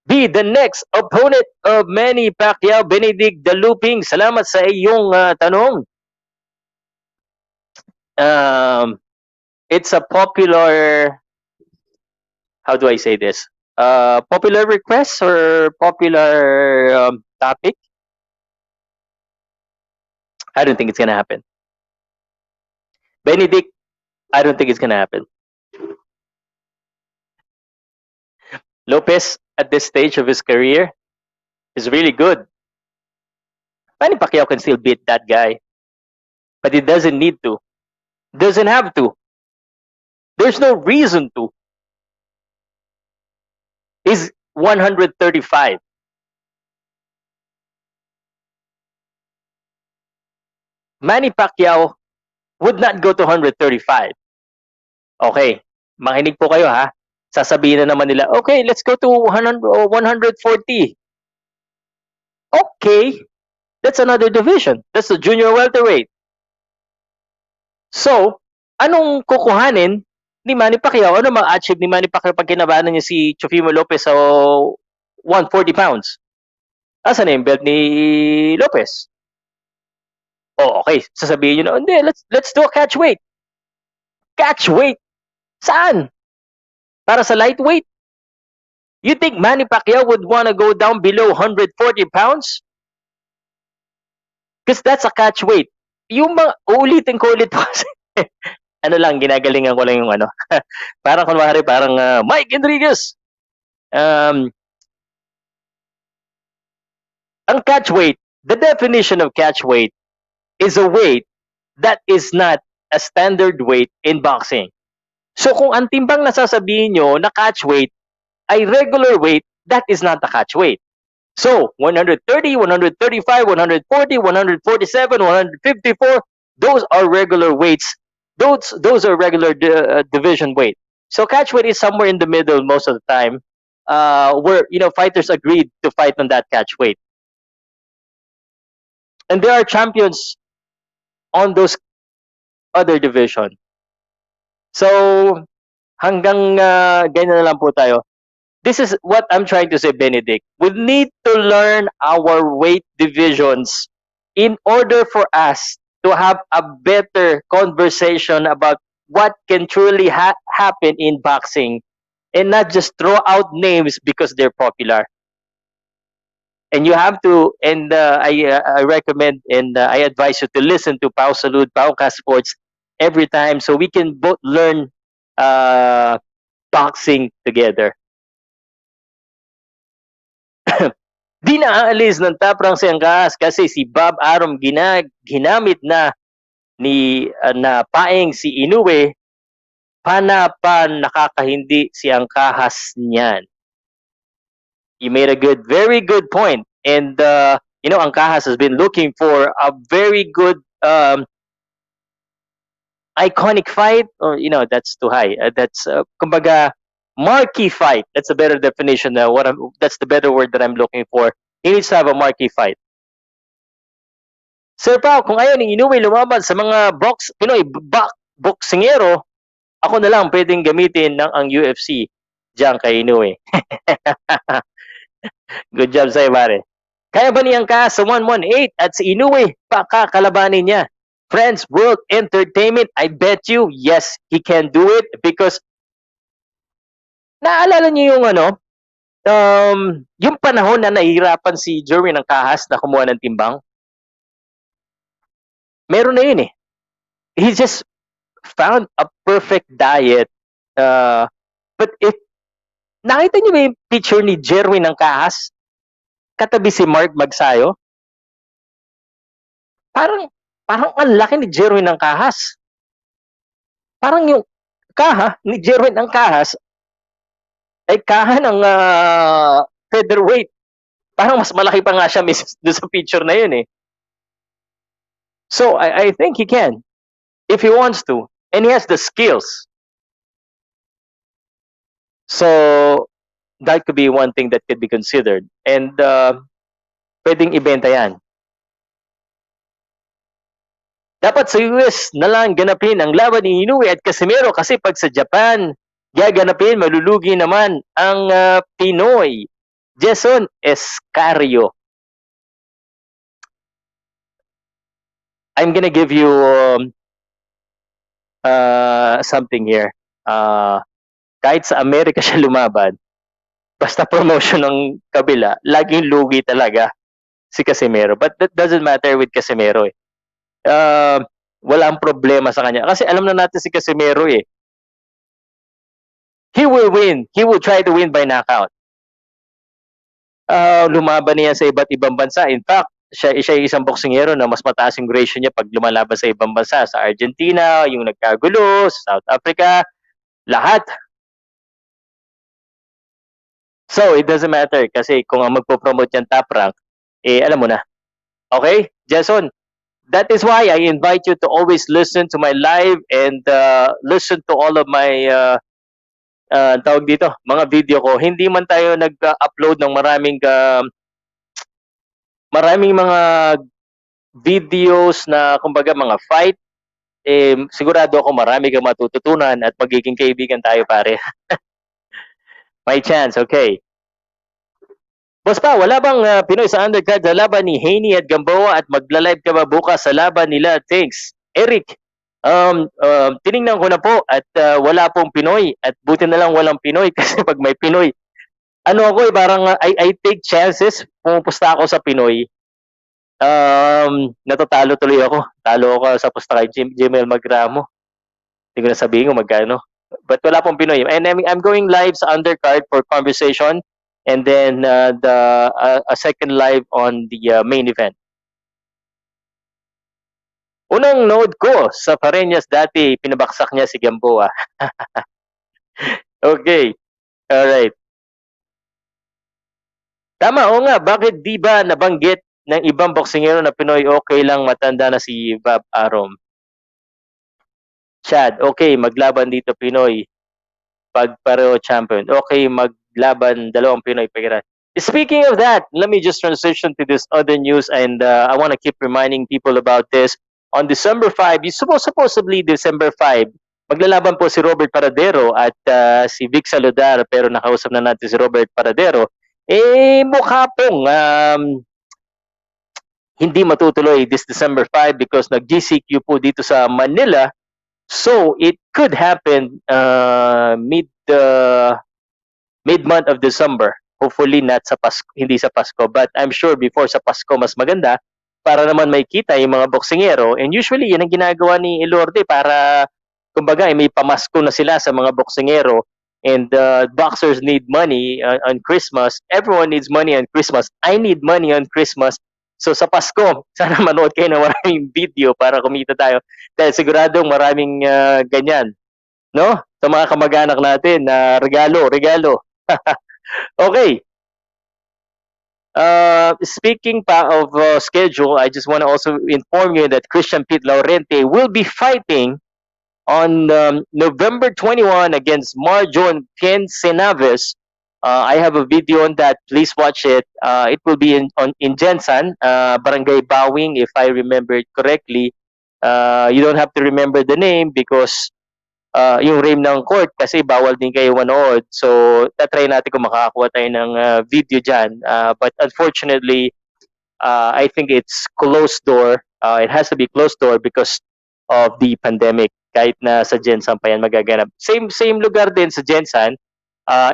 Be the next opponent of Manny Pacquiao, Benedict Daluping. Salamat sa iyong tanong. It's a popular, how do I say this? Popular request or popular topic? I don't think it's gonna happen. Benedict, I don't think it's gonna happen. Lopez, at this stage of his career, is really good. Manny Pacquiao can still beat that guy, but he doesn't need to. Doesn't have to. There's no reason to. He's 135. Manny Pacquiao would not go to 135. Okay, makinig po kayo, Sasabihin na naman nila, okay, let's go to 100 or 140. Okay, that's another division. That's the junior welterweight. So, anong kukuhanin ni Manny Pacquiao. Ano ma-achieve ni Manny Pacquiao pag kinabanan niya si Teofimo Lopez sa 140 pounds? Asan na yung belt ni Lopez? Oh, okay. Sasabihin niyo na, hindi, let's do a catch weight. Catch weight? Saan? Para sa lightweight? You think Manny Pacquiao would want to go down below 140 pounds? Because that's a catch weight. Yung mga, uulitin ko ulit kasi, ano lang, ginagalingan ko lang yung ano. Parang kunwari, parang Mike Enriquez. Ang catch weight, the definition of catch weight is a weight that is not a standard weight in boxing. So kung ang timbang na sasabihin nyo na catch weight ay regular weight, that is not a catch weight. So 130, 135, 140, 147, 154, those are regular weights. Those are regular division weight. So catch weight is somewhere in the middle most of the time, where fighters agreed to fight on that catch weight. And there are champions on those other division. So, hanggang ganyan na lang po tayo. This is what I'm trying to say, Benedict. We need to learn our weight divisions in order for us to have a better conversation about what can truly happen in boxing and not just throw out names because they're popular. And you have to, and I recommend and I advise you to listen to Pow Salud, POWCAST SPORTS every time so we can both learn boxing together. Di na aalis ng Taprang si Angkas kasi si Bob Arum ginamit na ni na paeng si Inoue, panapan nakakahindi si Angkahas niyan. You made a very good point. And Angkahas has been looking for a very good iconic fight, or that's too high. That's kumbaga marquee fight. That's a better definition. That's the better word that I'm looking for. He needs to have a marquee fight. Sir Pao, kung ayaw ni Inoue lumaban sa mga Pinoy boxingero, ako na lang pwedeng gamitin ang UFC diyan kay Inoue. Good job sa'yo, pare. Kaya ba niyang ka sa 118 at si Inoue pakakalabanin niya? Friends, World Entertainment, I bet you, yes, he can do it because naalala niyo yung yung panahon na nahihirapan si Jeremy ng Kahas na kumuha ng timbang? Meron na yun eh. He just found a perfect diet. But if nakita niyo ba yung picture ni Jerwin ng Kahas? Katabi si Mark Magsayo? Parang ang laki ni Jerwin ng Kahas. Parang yung kaha ni Jerwin ng Kahas ay kaha ng featherweight. Parang mas malaki pa nga siya doon sa picture na yun eh. So, I think he can. If he wants to. And he has the skills. So, that could be one thing that could be considered. And pwedeng ibenta yan. Dapat sa US na lang ganapin ang laban ni Inoue at Casimero kasi pag sa Japan, gaganapin, malulugi naman ang Pinoy. Jason Escario. I'm gonna give you something here. Kahit sa Amerika siya lumaban, basta promotion ng kabila, laging lugi talaga si Casimero. But that doesn't matter with Casimero eh. Walang problema sa kanya. Kasi alam na natin si Casimero eh. He will win. He will try to win by knockout. Lumaban niya sa iba't ibang bansa. In fact, siya isang boksingero na mas mataas yung ratio niya pag lumalaban sa ibang bansa. Sa Argentina, yung nagkagulo, sa South Africa, lahat. So, it doesn't matter kasi kung ang magpo-promote yan top rank, alam mo na. Okay? Jason, that is why I invite you to always listen to my live and listen to all of my tawag dito, mga video ko. Hindi man tayo nag-upload ng maraming mga videos na kumbaga mga fight. sigurado ako marami kang matututunan at magiging kaibigan tayo, pare. May chance, okay. Boss pa, wala bang Pinoy sa undercard sa laban ni Haney at Gamboa at magla-live ka ba bukas sa laban nila? Thanks. Eric, tiningnan ko na po at wala pong Pinoy at buti na lang walang Pinoy kasi pag may Pinoy, ano ako parang I take chances, pumupusta ako sa Pinoy. Natatalo tuloy ako. Talo ako sa pusta kay Jimel Magramo. Hindi ko na sabihin kung magkano. But wala pong Pinoy. And I'm going live sa undercard for conversation and then a second live on the main event. Unang node ko sa Pareñas dati, pinabaksak niya si Gamboa. Okay. Alright. Tama, o nga. Bakit di ba nabanggit ng ibang boksingero na Pinoy okay lang matanda na si Bob Arum? Chad, okay, maglaban dito Pinoy. Pag pareho champion. Okay, maglaban dalawang Pinoy pagiran. Speaking of that, let me just transition to this other news and I want to keep reminding people about this. On December 5, supposedly December 5, maglalaban po si Robert Paradero at si Vic Saludar pero nakausap na natin si Robert Paradero. Mukha pong hindi matutuloy this December 5 because nag-GCQ po dito sa Manila. So it could happen mid-month of December. Hopefully not sa Pasko, hindi sa Pasko, but I'm sure before sa Pasko mas maganda para naman may kita yung mga boksingero. And usually yan ang ginagawa ni Elorde para kumbaga may pamasko na sila sa mga boksingero. And boxers need money on Christmas. Everyone needs money on Christmas. I need money on Christmas. So sa Pasko, sana manood kayo ng maraming video para kumita tayo. Dahil siguradong maraming ganyan. No? Sa mga kamag-anak natin na regalo. Okay. Speaking pa of schedule, I just want to also inform you that Christian Pete Laurente will be fighting on November 21 against Marjon Quincenaves. I have a video on that. Please watch it. It will be in Jensan, Barangay Bawing, if I remember it correctly. You don't have to remember the name because yung name ng court kasi bawal din kayo manood. So, tatry natin kung makakakuha tayo ng video dyan. But unfortunately, I think it's closed door. It has to be closed door because of the pandemic. Kahit na sa Jensan pa yan magaganap. Same lugar din sa Jensan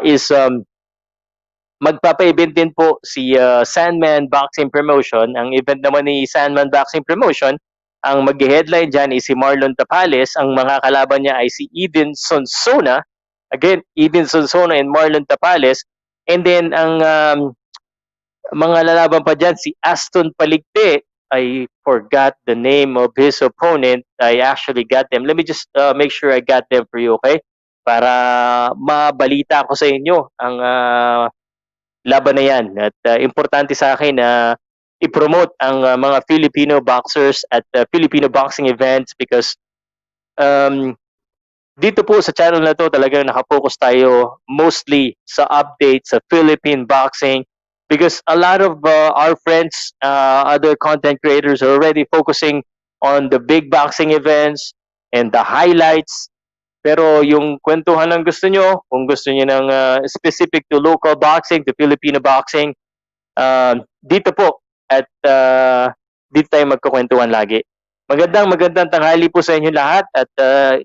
is magpapa-event din po si Sandman Boxing Promotion. Ang event naman ni Sandman Boxing Promotion, ang mag-headline dyan is si Marlon Tapales. Ang mga kalaban niya ay si Eden Sonsona. Again, Eden Sonsona and Marlon Tapales. And then, ang mga lalaban pa dyan, si Aston Paligte. I forgot the name of his opponent. I actually got them. Let me just make sure I got them for you, okay? Para mabalita ko sa inyo ang laban na yan. At importante sa akin na i-promote ang mga Filipino boxers at Filipino boxing events because dito po sa channel na to talagang nakapokus tayo mostly sa updates sa Philippine boxing because a lot of our friends, other content creators are already focusing on the big boxing events and the highlights. Pero yung kwentuhan ng gusto nyo, kung gusto nyo ng specific to local boxing, to Filipino boxing, dito po at dito tayo magkukwentuhan lagi. Magandang tanghali po sa inyo lahat at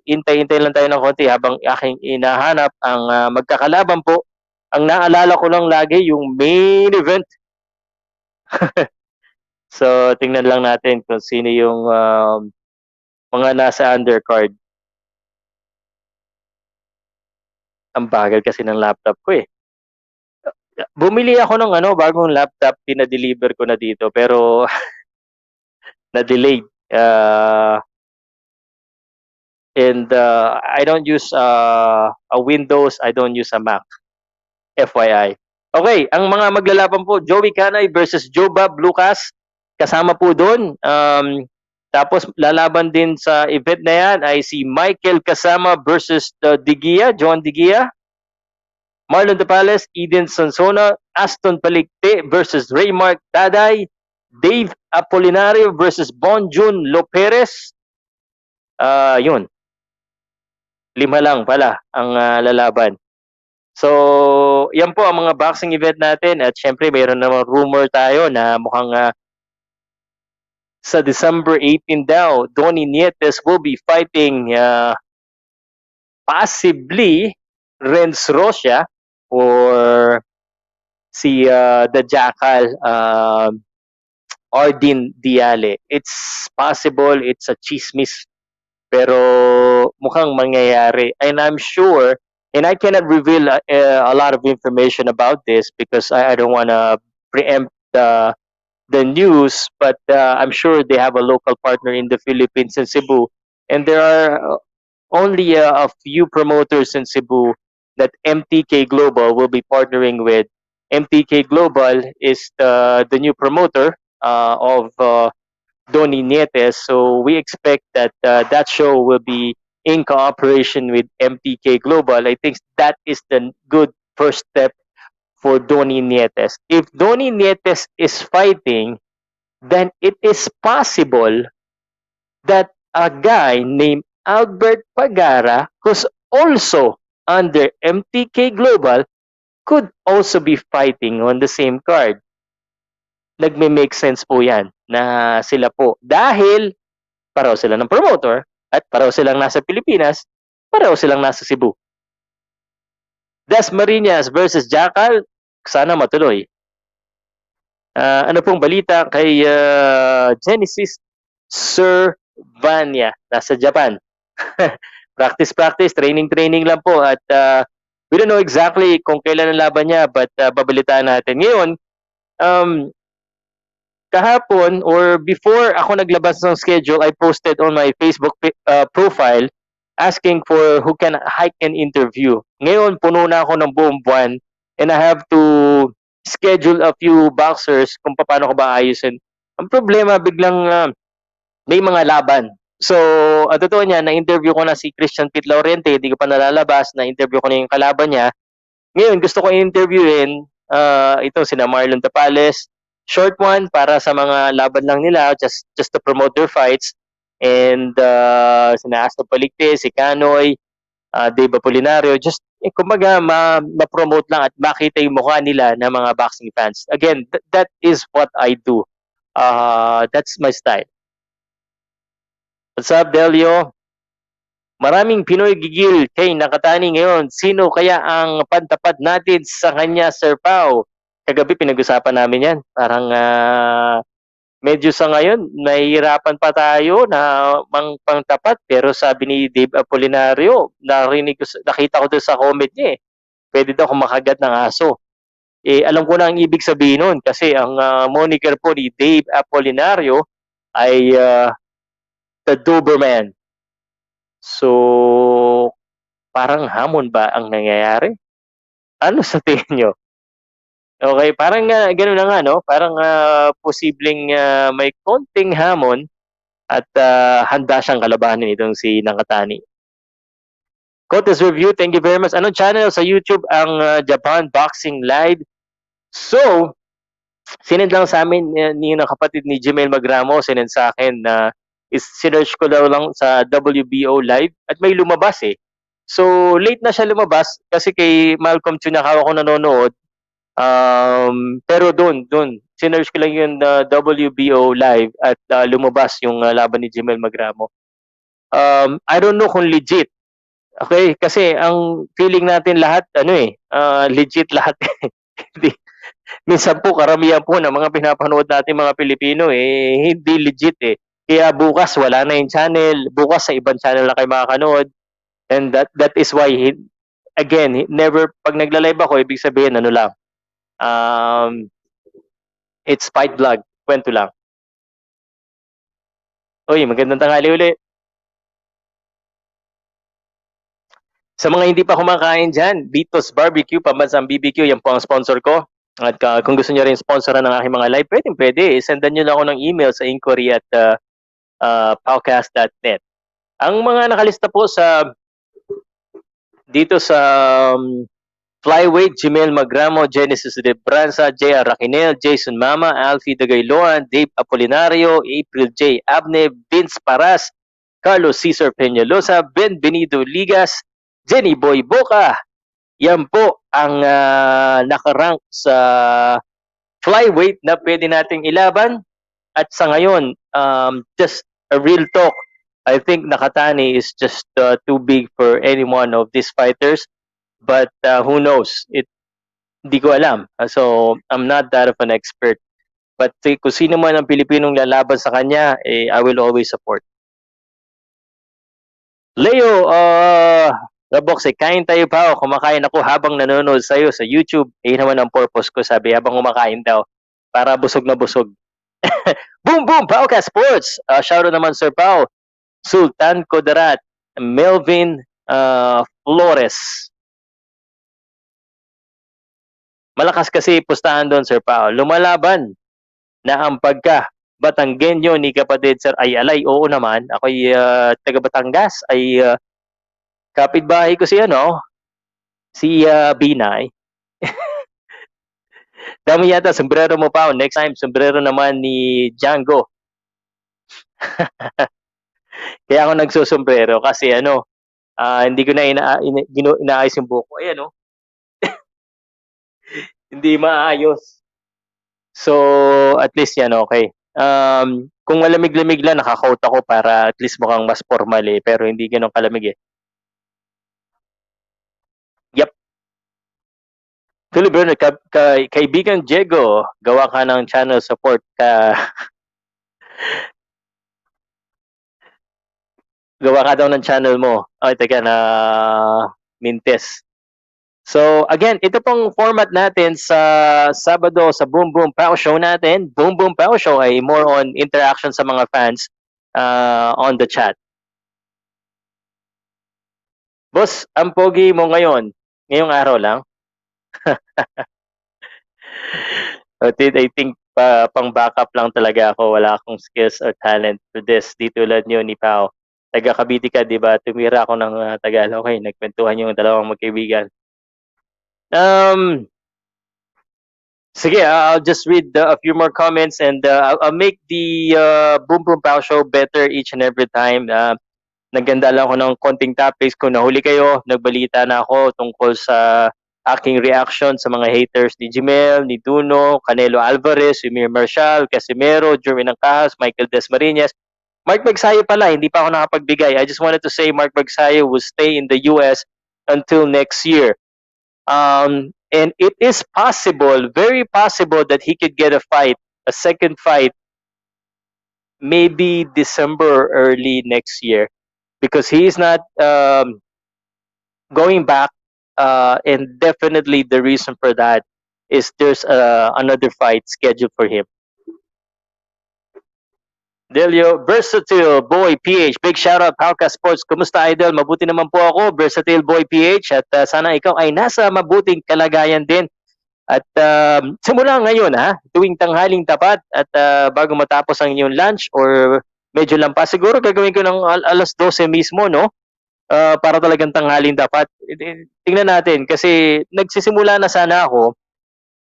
hintay-hintay lang tayo ng konti habang aking inahanap ang magkakalaban po. Ang naalala ko lang lagi yung main event. So, tingnan lang natin kung sino yung mga nasa undercard. Ang bagal kasi ng laptop ko eh. Bumili ako ng bagong laptop, pina-deliver ko na dito pero na-delayed. And I don't use a Windows, I don't use a Mac. FYI. Okay, ang mga maglalaban po, Joey Canay versus Joe Bob Lucas. Kasama po doon. Tapos lalaban din sa event na yan ay si Michael Kasama versus John Digia. Marlon Tapales, Eden Sonsona, Aston Paligte versus Raymark Taday, Dave Apolinario versus Bonjun Loperes, Yun, 5 lang pala ang lalaban. So, yan po ang mga boxing event natin at syempre mayroon namang rumor tayo na mukhang sa December 18 daw, Donnie Nietes will be fighting possibly Renz Rocha or si the Jackal Ardin Diale. It's possible, it's a chismis, pero mukhang mangyayari. And I'm sure, and I cannot reveal a lot of information about this because I don't want to preempt the news, but I'm sure they have a local partner in the Philippines and Cebu. And there are only a few promoters in Cebu that MTK Global will be partnering with. MTK Global is the new promoter of Donny Nietes, so we expect that that show will be in cooperation with MTK Global. I think that is the good first step for Donny Nietes. If Donny Nietes is fighting, then it is possible that a guy named Albert Pagara, who's also under MTK Global, could also be fighting on the same card. Nagme-make sense po yan na sila po. Dahil pareho sila ng promoter at pareho silang nasa Pilipinas, pareho silang nasa Cebu. Dasmariñas versus Jackal, sana matuloy. Ano pong balita kay Genesis Sir Vanya, nasa Japan. Practice, training lang po at we don't know exactly kung kailan ang laban niya but babalitaan natin. Ngayon, kahapon or before ako naglabas ng schedule, I posted on my Facebook profile asking for who can hike an interview. Ngayon, puno na ako ng buong buwan and I have to schedule a few boxers kung paano ko ba ayusin. Ang problema, biglang may mga laban. So, totoo niya, na-interview ko na si Christian Pete Laurente, hindi ko pa nalalabas, na-interview ko na yung kalaban niya. Ngayon, gusto ko i-interviewin itong sina Marlon Tapales. Short one para sa mga laban lang nila, just to promote their fights. And sina Astro Paligte, si Canoy, Dave Apolinario, just kumbaga ma-promote lang at makita yung mukha nila ng mga boxing fans. Again, that is what I do. That's my style. What's up, Delio? Maraming Pinoy gigil kay Nakatani ngayon. Sino kaya ang pantapat natin sa kanya, Sir Pow? Kagabi pinag-usapan namin yan. Parang medyo sa ngayon, nahihirapan pa tayo na pangtapat. Pero sabi ni Dave Apolinario, nakita ko doon sa comment niya pwede daw kumakagat ng aso. Alam ko na ang ibig sabihin nun kasi ang moniker po ni Dave Apolinario ay the Doberman. So, parang hamon ba ang nangyayari? Ano sa tingin nyo? Okay, parang gano'n na nga, no? Parang posibleng may konting hamon at handa siyang kalabanin itong si Nakatani. Contest review, thank you very much. Anong channel sa YouTube ang Japan Boxing Live? So, sinend lang sa amin ni kapatid ni Jimel Magramo, sinend sa akin na sinearch ko daw lang sa WBO Live at may lumabas eh. So, late na siya lumabas kasi kay Malcolm Chunakawa ako nanonood. Pero doon, sinearch ko lang yung WBO Live at lumabas yung laban ni Jimel Magramo. I don't know kung legit. Okay, kasi ang feeling natin lahat, legit lahat. Minsan po, karamihan po ng mga pinapanood natin mga Pilipino, hindi legit eh. Kaya bukas wala na yung channel, bukas sa ibang channel na kayo makakanood. And that is why, again, never, pag nagla-live ako, ibig sabihin, ano lang, it's fight vlog, kwento lang. Uy, magandang tanghali uli. Sa mga hindi pa kumakain dyan, Bitos Barbecue, Pambansang BBQ, yan po ang sponsor ko. At kung gusto nyo rin sponsoran ng aking mga live, pwede. Sendan nyo lang ako ng email sa inquiry at POWCAST.net. Ang mga nakalista po dito sa flyweight, Jimel Magramo, Genesis de Branza, J.R. Raquinel, Jason Mama, Alfie Dagayloan, Dave Apolinario, April J. Abne, Vince Paras, Carlos Cesar Peñalosa, Benvenido Ligas, Jenny Boy Boca. Yan po ang nakarank sa flyweight na pwede nating ilaban. At sa ngayon, just a real talk, I think Nakatani is just too big for any one of these fighters. But who knows? Hindi ko alam. So, I'm not that of an expert. But kung sino man ang Pilipinong lalaban sa kanya, I will always support. Leo, Boxe, kain tayo pa. Kumakain ako habang nanonood sa'yo sa YouTube. Naman ang purpose ko, sabi, habang kumakain daw. Para busog na busog. Boom, boom, POWCAST SPORTS. Shoutout naman, Sir Pao. Sultan Kodarat. Melvin Flores. Malakas kasi pustahan doon, Sir Pao. Lumalaban na ang pagka Batanggenyo ni kapatid Sir ay alay. Oo naman, ako'y taga Batangas, ay kapitbahay ko si Binay. Dami yata sombrero mo pa. Next time, sombrero naman ni Django. Kaya ako nagsusombrero kasi hindi ko na inaayos yung buko. Ayan hindi maayos. So, at least yan okay. Kung malamig-lamig lang, naka-coat ako para at least mukhang mas formal pero hindi ganun kalamig Yep. Tuloy Bernard, kaibigan Diego, gawa ka ng channel support ka. Gawa ka daw ng channel mo. Ay, teka na Mintes. So, again, ito pong format natin sa Sabado sa Boom Boom Pow Show natin. Boom Boom Pow Show ay more on interaction sa mga fans on the chat. Boss, ang pogi mo ngayon, ngayong araw lang. I think pang backup lang talaga ako. Wala akong skills or talent to this. Di tulad nyo ni Pao. Taga Cavite ka, di ba? Tumira ako ng Tagal. Okay, nagkwentuhan yung dalawang magkaibigan. Sige, I'll just read a few more comments and I'll make the Boom Boom Pow Show better each and every time. Nagganda lang ako ng konting topics. Kung nahuli kayo, nagbalita na ako tungkol sa aking reaction sa mga haters ni Jimel, ni Duno, Canelo Alvarez, Ymir Marshall, Casimero, Jermaine Angcahas, Michael Desmariñas. Mark Bagsayo pala, hindi pa ako nakapagbigay. I just wanted to say Mark Bagsayo will stay in the US until next year. And it is possible, very possible, that he could get a second fight, maybe December or early next year, because he is not going back. And definitely the reason for that is there's another fight scheduled for him. Delio, Versatile Boy PH, big shout out POWCAST Sports. Kumusta idol? Mabuti naman po ako, Versatile Boy PH, at sana ikaw ay nasa mabuting kalagayan din. At simula ngayon tuwing tanghaling tapat at bago matapos ang inyong lunch or medyo lampas, siguro gagawin ko ng alas 12 mismo, no? Para talagang tanghaling dapat. Tingnan natin kasi nagsisimula na sana ako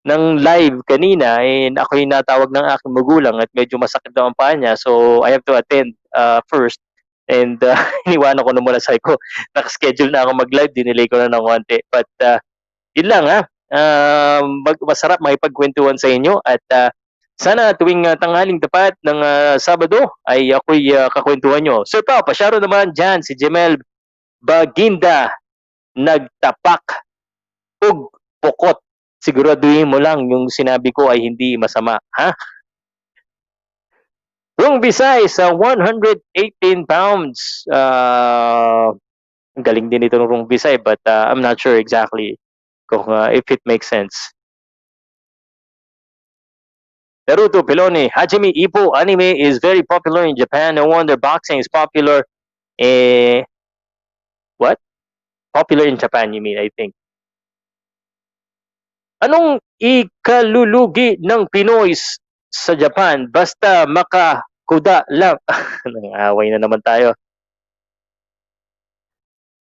ng live kanina and ako yung natawag ng aking magulang at medyo masakit daw ang paa niya, so I have to attend first and iniwanan ko na muna, sabi ko nakaschedule na ako mag-live, dinelay ko na ng konti, but yun lang masarap makipagkwentuhan sa inyo at sana tuwing tanghaling tapat ng Sabado ay ako'y kakwentuhan nyo. Sir Pao, pasyaro naman dyan si Jemel Baginda, nagtapak ug pukot. Siguraduhin mo lang yung sinabi ko ay hindi masama, ha? Rung Bisay sa 118 pounds. Ang galing din ito ng Rung Bisay, but I'm not sure exactly kung if it makes sense. Naruto Pelone, Hajime Ippo anime is very popular in Japan. No wonder boxing is popular. What? Popular in Japan, you mean, I think. Anong ikalulugi ng Pinoy sa Japan basta makakuda lang? Nang-away na naman tayo.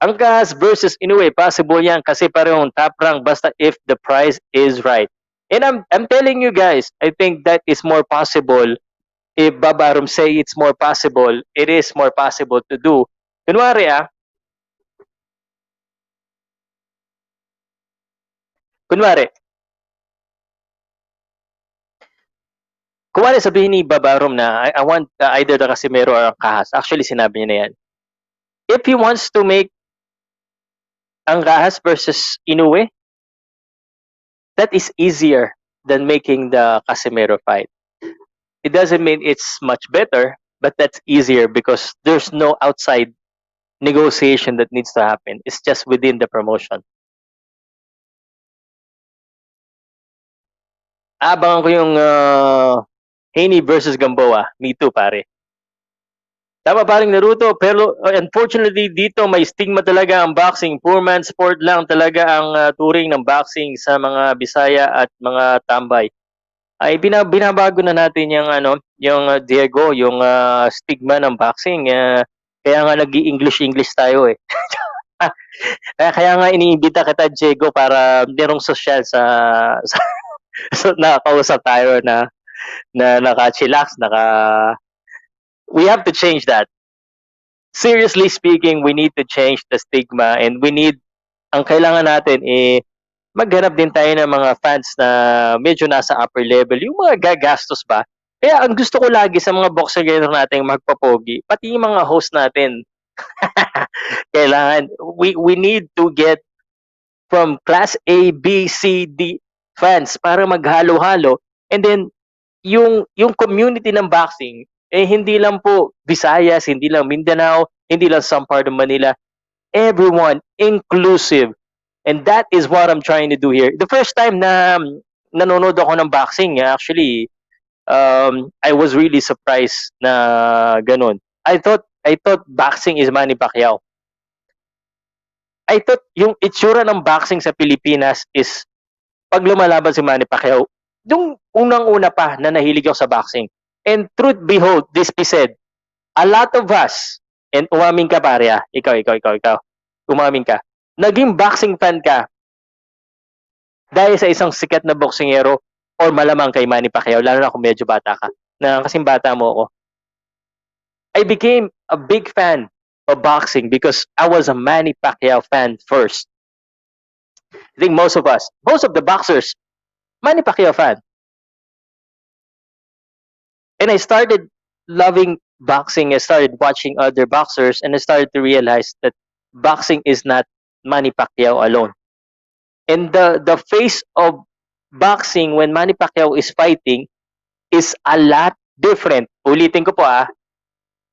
Angcahas versus Inoue, possible yan kasi parehong top rank basta if the price is right. And I'm telling you guys, I think that is more possible if Babarum say it's more possible, it is more possible to do. Kunwari kunwari, kunwari sabihin ni Babarum na I want either the Casimero or ang Kahas. Actually, sinabi niya na yan. If he wants to make ang Kahas versus Inoue, that is easier than making the Casimero fight. It doesn't mean it's much better, but that's easier because there's no outside negotiation that needs to happen. It's just within the promotion. Abangan ko yung Haney versus Gamboa. Me too, pare. Tama paring Naruto, pero unfortunately dito may stigma talaga ang boxing. Poor man's sport lang talaga ang turing ng boxing sa mga Bisaya at mga tambay. Ay binabago na natin yung yung Diego, yung stigma ng boxing. Kaya nga nag-i-English tayo eh. kaya nga iniimbita kita Diego para merong social sa so, nakakausap tayo na naka-chillax, we have to change that. Seriously speaking, we need to change the stigma and ang kailangan natin maghanap din tayo ng mga fans na medyo nasa upper level, yung mga gagastos ba. Kaya ang gusto ko lagi sa mga boxer natin magpapogi, pati yung mga host natin. Kailangan, we need to get from class A, B, C, D fans para maghalo-halo. And then, yung community ng boxing, hindi lang po Visayas, hindi lang Mindanao, hindi lang some part of Manila. Everyone, inclusive. And that is what I'm trying to do here. The first time na nanonood ako ng boxing, actually, I was really surprised na ganun. I thought boxing is Manny Pacquiao. I thought yung itsura ng boxing sa Pilipinas is pag lumalaban si Manny Pacquiao, yung unang-una pa na nahilig ako sa boxing. And truth behold, this be said, a lot of us, and umamin ka pare ikaw, umamin ka, naging boxing fan ka dahil sa isang sikat na boksingero or malamang kay Manny Pacquiao, lalo na kung medyo bata ka, na kasing bata mo ako. I became a big fan of boxing because I was a Manny Pacquiao fan first. I think most of the boxers, Manny Pacquiao fan. And I started loving boxing. I started watching other boxers, and I started to realize that boxing is not Manny Pacquiao alone. And the face of boxing when Manny Pacquiao is fighting is a lot different. Ulitin ko po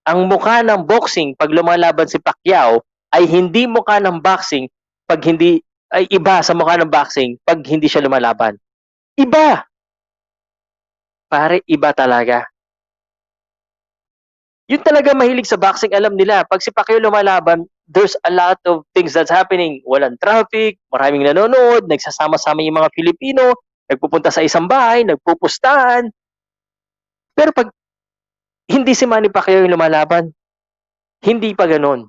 ang mukha ng boxing pag lumalaban si Pacquiao ay hindi mukha ng boxing pag hindi ay iba sa mukha ng boxing pag hindi siya lumalaban. Iba. Pare, iba talaga. Yun talaga mahilig sa boxing, alam nila. Pag si Pacquiao lumalaban, there's a lot of things that's happening. Walang traffic, maraming nanonood, nagsasama-sama yung mga Filipino, nagpupunta sa isang bahay, nagpupustahan. Pero pag hindi si Manny Pacquiao yung lumalaban, hindi pa ganun.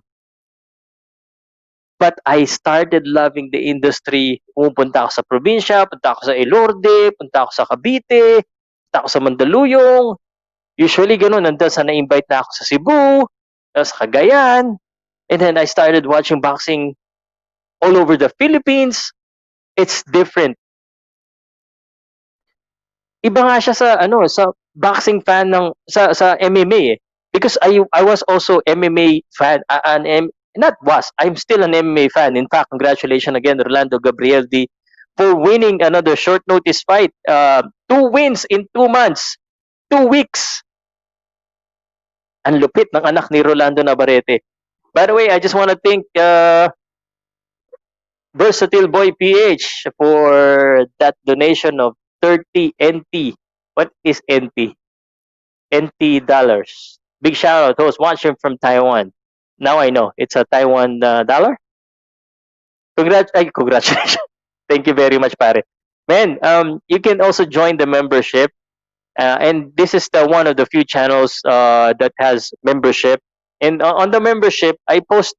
But I started loving the industry. Pumupunta ako sa probinsya, punta ako sa Elorde, punta ako sa Cavite, punta ako sa Mandaluyong. Usually ganun, nandun sa na-invite na ako sa Cebu, sa Cagayan. And then I started watching boxing all over the Philippines. It's different. Iba nga siya sa boxing fan ng sa MMA because I was also MMA fan I'm still an MMA fan. In fact, congratulations again Rolando Gabrieldi for winning another short notice fight. 2 wins in 2 months. 2 weeks. Ang lupit ng anak ni Rolando Navarrete. By the way, I just want to thank Versatile Boy PH for that donation of 30 NT. What is NT? NT dollars. Big shout out to those watching from Taiwan. Now I know. It's a Taiwan dollar. Congratulations. Thank you very much, pare. Man, you can also join the membership. And this is one of the few channels that has membership. And on the membership, I post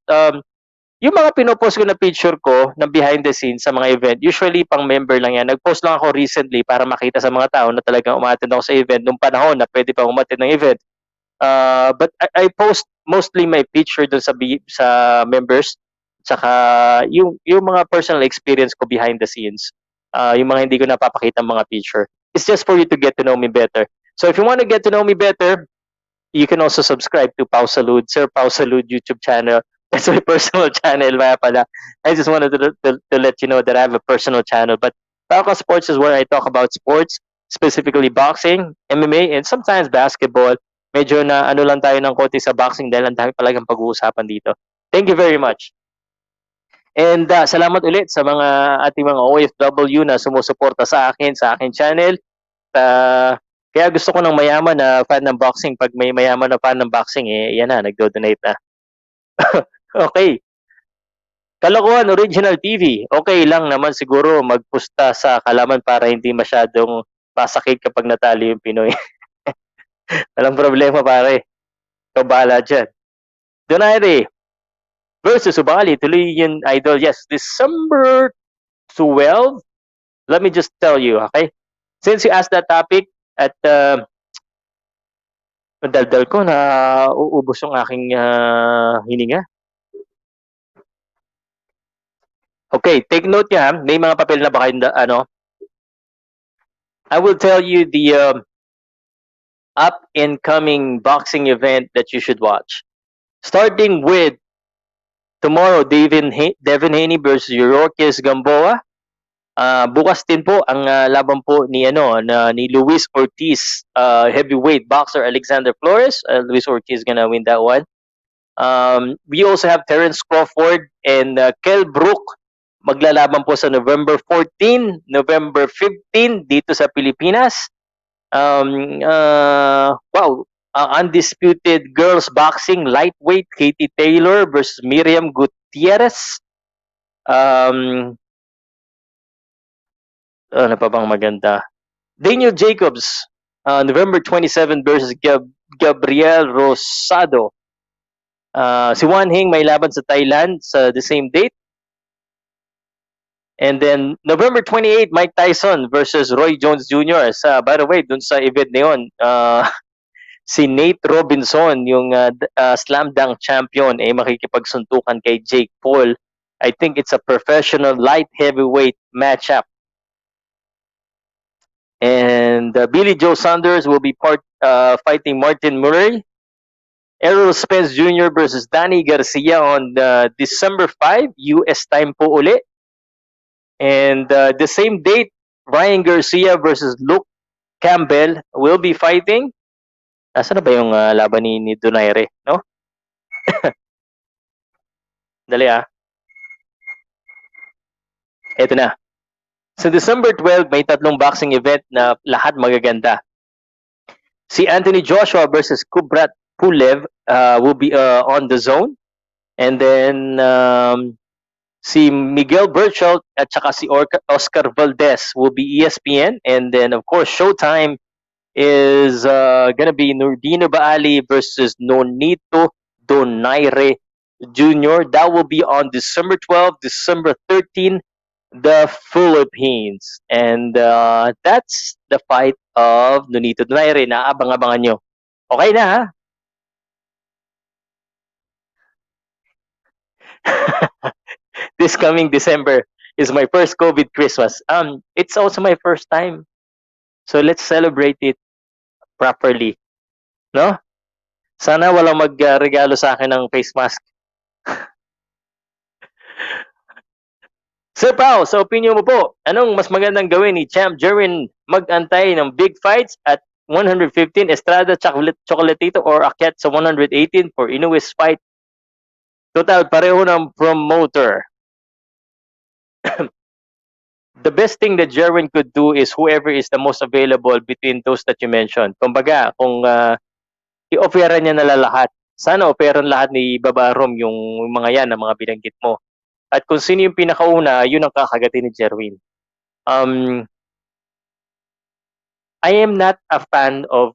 yung mga pinopost ko na picture ko ng behind the scenes sa mga event, usually pang member lang yan. Nag-post lang ako recently para makita sa mga tao na talagang umattend ako sa event nung panahon na pwede pa umattend ng event. But I post mostly my picture dun sa members, tsaka yung mga personal experience ko behind the scenes. Yung mga hindi ko napapakita mga picture. It's just for you to get to know me better. So if you want to get to know me better, you can also subscribe to Pow Salud, Sir Pow Salud YouTube channel. That's my personal channel, mga pala. I just wanted to let you know that I have a personal channel. But POWCAST Sports is where I talk about sports, specifically boxing, MMA, and sometimes basketball. Medyo na ano lang tayo ng konti sa boxing dahil ang dami talagang pag-uusapan dito. Thank you very much. And salamat ulit sa mga ating mga OFW na sumusuporta sa akin channel. Kaya gusto ko ng mayaman na fan ng boxing. Pag may mayaman na fan ng boxing, yan na, nagdo-donate na. Okay. Kalokohan Original TV. Okay lang naman siguro magpusta sa kalaman para hindi masyadong pasakit kapag natalo yung Pinoy. Walang problema, pare. Ikaw bahala dyan. Donaire versus Ubali. Tuloy yun, idol. Yes, December 12. Let me just tell you, okay? Since you asked that topic, at madaldal ko na uubos yung aking hininga. Okay, take note niya. May mga papel na ba kayo, ano? I will tell you the up-and-coming boxing event that you should watch. Starting with tomorrow, Devin Haney versus Yorkis Gamboa. Bukas din po ang laban po ni Luis Ortiz, heavyweight boxer Alexander Flores. Luis Ortiz gonna win that one. We also have Terence Crawford and Kell Brook maglalaban po sa November 14, November 15 dito sa Pilipinas. Undisputed girls boxing lightweight Katie Taylor versus Miriam Gutierrez. Ano pa bang maganda? Daniel Jacobs, November 27 versus Gabriel Rosado. Si Wan Hing may laban sa Thailand sa the same date. And then November 28, Mike Tyson versus Roy Jones Jr. By the way, dun sa event na yun, si Nate Robinson, yung slam dunk champion, makikipagsuntukan kay Jake Paul. I think it's a professional light heavyweight matchup. And Billy Joe Saunders will be fighting Martin Murray. Errol Spence Jr. versus Danny Garcia on December 5, US time po uli. And the same date, Ryan Garcia versus Luke Campbell will be fighting. Nasaan na ba yung laban ni Donaire, no? Dali Ito na. Sa December 12, may tatlong boxing event na lahat magaganda. Si Anthony Joshua versus Kubrat Pulev will be on the zone. And then si Miguel Berchelt at saka si Oscar Valdez will be ESPN. And then, of course, Showtime is gonna be Nurdino Baali versus Nonito Donaire Jr. That will be on December 12, December 13, the Philippines. And that's the fight of Nonito Donaire na abang-abangan nyo. Okay na, ha? This coming December is my first COVID Christmas. It's also my first time. So let's celebrate it properly. No? Sana walang magregalo sa akin ng face mask. Sir Pao, sa opinion mo po, anong mas magandang gawin ni Champ Jerwin? Mag-antay ng big fights at 115 Estrada Chocolatito or akyat sa 118 for Inui's fight? Total, pareho ng promoter. The best thing that Jerwin could do is whoever is the most available between those that you mentioned. Kumbaga, kung i-offeran niya na lahat, sana offeran lahat ni Babarom yung mga yan, na mga binanggit mo. At kung sino yung pinakauna, yun ang kakagatin ni Jerwin. I am not a fan of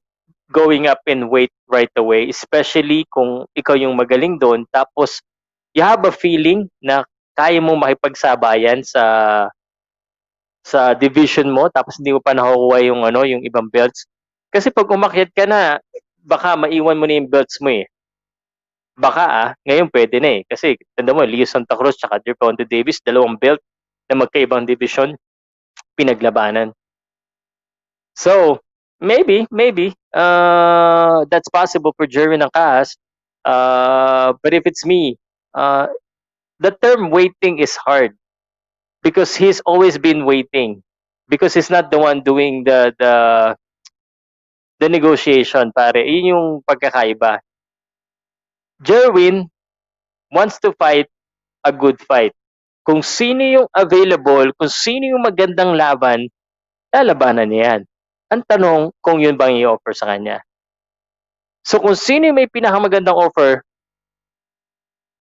going up in weight right away, especially kung ikaw yung magaling doon, tapos you have a feeling na kaya mo makipagsabayan sa division mo tapos hindi mo pa nakukuha yung yung ibang belts. Kasi pag umakyat ka na, baka maiwan mo na yung belts mo eh. Baka ngayon pwede na eh. Kasi tanda mo, Leo Santa Cruz tsaka Gervonta Davis, dalawang belt na magkaibang division pinaglabanan. So, maybe, that's possible for Jerwin ng Kaas. But if it's me, the term waiting is hard because he's always been waiting because he's not the one doing the negotiation, pare. Yun yung pagkakaiba. Jerwin wants to fight a good fight. Kung sino yung available, kung sino yung magandang laban, lalabanan niya yan. Ang tanong kung yun bang i-offer sa kanya. So kung sino yung may pinakamagandang offer,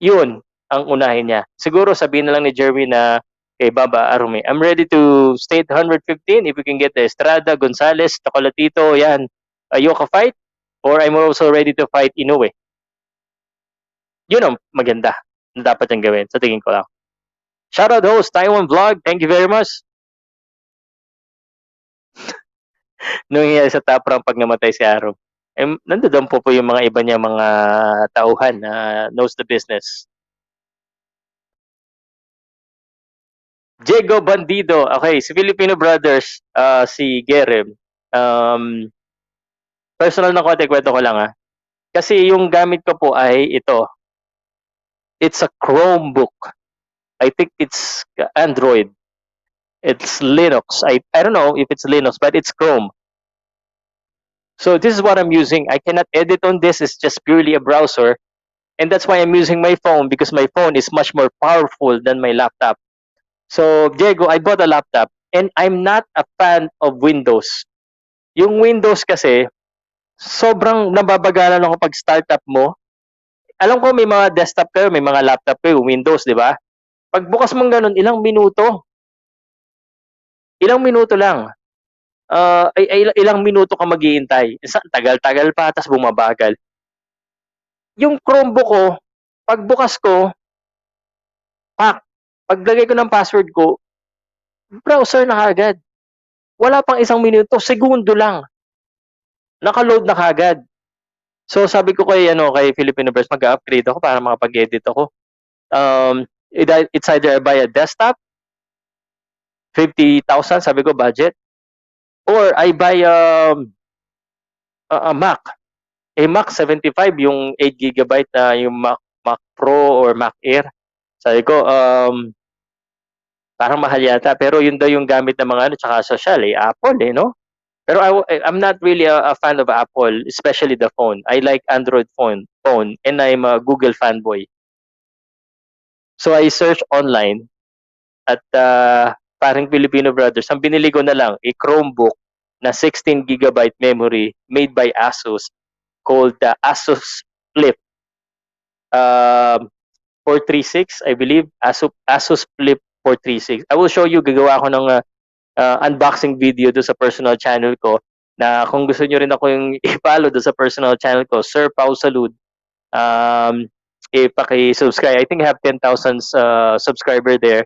yun ang unahin niya. Siguro sabihin na lang ni Jerwin na kay Baba Arumi, I'm ready to stay at 115 if we can get the Estrada, Gonzalez, Chocolatito, yan. Yoka fight, or I'm also ready to fight Inoue. Yun ang maganda na dapat niyang gawin sa tingin ko lang. Shoutout host, Taiwan Vlog, thank you very much. Nung nangyari sa top rank pag namatay si Arum, nandoon po yung mga iba niya mga tauhan na knows the business. Diego Bandido, okay, si Filipino Brothers, si Gerem, personal na konti, kwento ko lang Kasi yung gamit ko po ay ito. It's a Chromebook. I think it's Android. It's Linux. I don't know if it's Linux, but it's Chrome. So this is what I'm using. I cannot edit on this. It's just purely a browser. And that's why I'm using my phone because my phone is much more powerful than my laptop. So, Diego, I bought a laptop and I'm not a fan of Windows. Yung Windows kasi, sobrang nababagalan ako pag startup mo. Alam ko may mga desktop kayo, may mga laptop kayo, Windows, di ba? Pagbukas mong ganun, ilang minuto. Ilang minuto lang. Ilang minuto ka maghihintay. Tagal-tagal pa, tapos bumabagal. Yung Chromebook ko, pagbukas ko, paglagay ko ng password ko, browser na kagad. Wala pang isang minuto, segundo lang. Naka-load na kagad. So sabi ko kay Filipino Press, mag-upgrade ako para makapag-edit ako. It's either I buy a desktop, 50,000 sabi ko budget, or I buy a Mac. Mac 75 yung 8 GB na yung Mac Pro or Mac Air. Sabi ko parang mahal yata pero yun daw yung gamit ng mga tsaka social Apple no? Pero I'm not really a fan of Apple, especially the phone. I like Android phone, and I'm a Google fanboy. So I search online at parang Filipino Brothers, ang binili ko na lang a Chromebook na 16 GB memory made by Asus called the Asus Flip 436, I believe. Asus Flip 436. I will show you, gagawa ako ng unboxing video do sa personal channel ko na kung gusto nyo rin ako yung i-follow do sa personal channel ko, Sir Pow Salud, paki-subscribe. I think I have 10,000 subscriber there.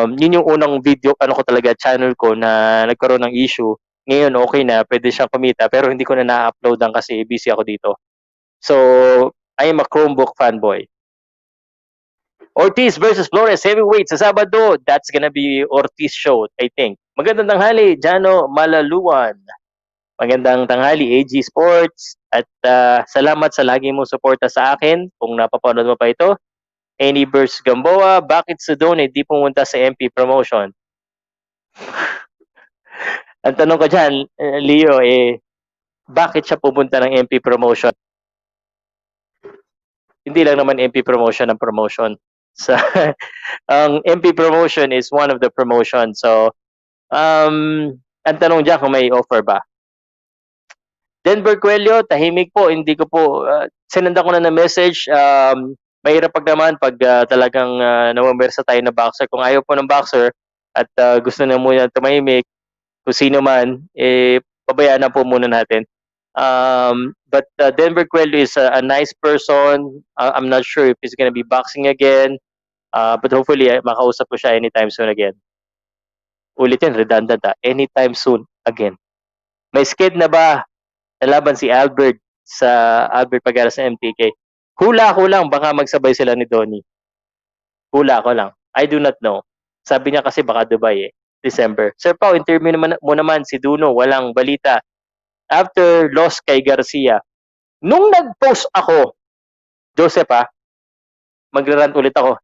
Yun yung unang video ko talaga channel ko na nagkaroon ng issue. Ngayon okay na, pwede siyang kumita pero hindi ko na na-uploadan kasi busy ako dito. So, I am a Chromebook fanboy. Ortiz versus Flores heavyweight sa Sabado. That's gonna be Ortiz show, I think. Magandang tanghali, Jano Malaluan. Magandang tanghali, AG Sports. At salamat sa lagi mong suporta sa akin. Kung napapanood mo pa ito. Any Burst Gamboa, bakit Sudone di pumunta sa MP promotion? Ang tanong ko dyan, Leo, bakit siya pupunta ng MP promotion? Hindi lang naman MP promotion ang promotion. So, ang MP promotion is one of the promotions. So, ang tanong dyan kung may offer ba. Denver Coelho, tahimik po. Hindi ko po, sinanda ko na message. Mahirap pag naman pag talagang namamwersa tayo na boxer. Kung ayaw po ng boxer at gusto na muna tumahimik, kung sino man, pabayaan na po muna natin. But Denver Coelho is a nice person. I'm not sure if he's gonna be boxing again. But hopefully, makausap ko siya anytime soon again. Ulit yan, redundant anytime soon again. May skid na ba nalaban si Albert sa Albert Pagara sa MTK? Hula ko lang, baka magsabay sila ni Donnie. Hula ko lang. I do not know. Sabi niya kasi baka Dubai December. Sir Pao, interview mo naman si Duno, walang balita. After loss kay Garcia, nung nag-post ako, Joseph magra-rant ulit ako.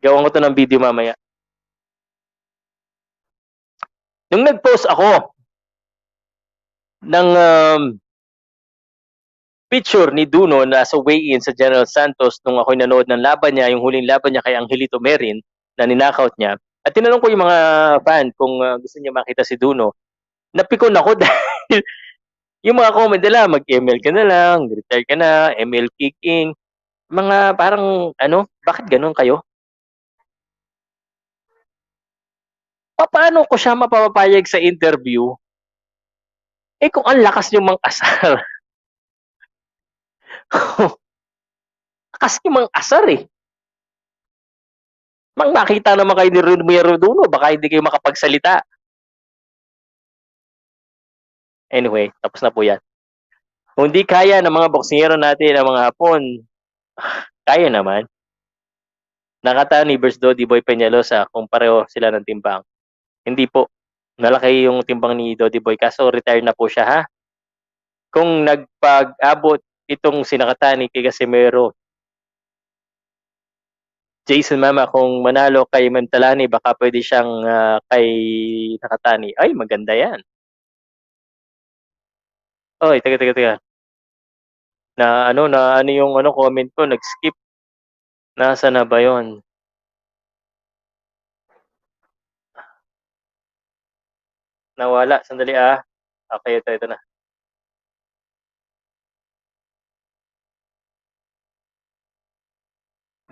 Gawan ko to ng video mamaya. Nung nag-post ako ng picture ni Duno na sa weigh-in sa General Santos nung ako'y nanood ng laban niya, yung huling laban niya kay Angelito Merin na ninakaut niya. At tinanong ko yung mga fan kung gusto niya makita si Duno. Napikon ako dahil yung mga comment nila, mag-ML ka na lang, retire ka na, ML kicking. Mga parang, bakit ganun kayo? Paano ko siya mapapapayag sa interview? Kung ang lakas niyo mang-asar. Lakas niyo mang-asar Mang makita naman kayo ni Romero Duno, baka hindi kayo makapagsalita. Anyway, tapos na po yan. Kung hindi kaya ng mga boksingero natin, ang mga Hapon, kaya naman. Nakatani versus Dodi Boy Peñalosa kung pareho sila ng timbang. Hindi po. Nalaki yung timbang ni Dodi Boy kaso retire na po siya Kung nagpag-abot itong si Nakatani kay Casimero, Jason Mama, kung manalo kay Mantalani, baka pwede siyang kay Nakatani. Ay, maganda yan. Oy, teka. Na yung comment ko, nag-skip. Nasa na ba yon? Nawala, sandali Okay, ito na.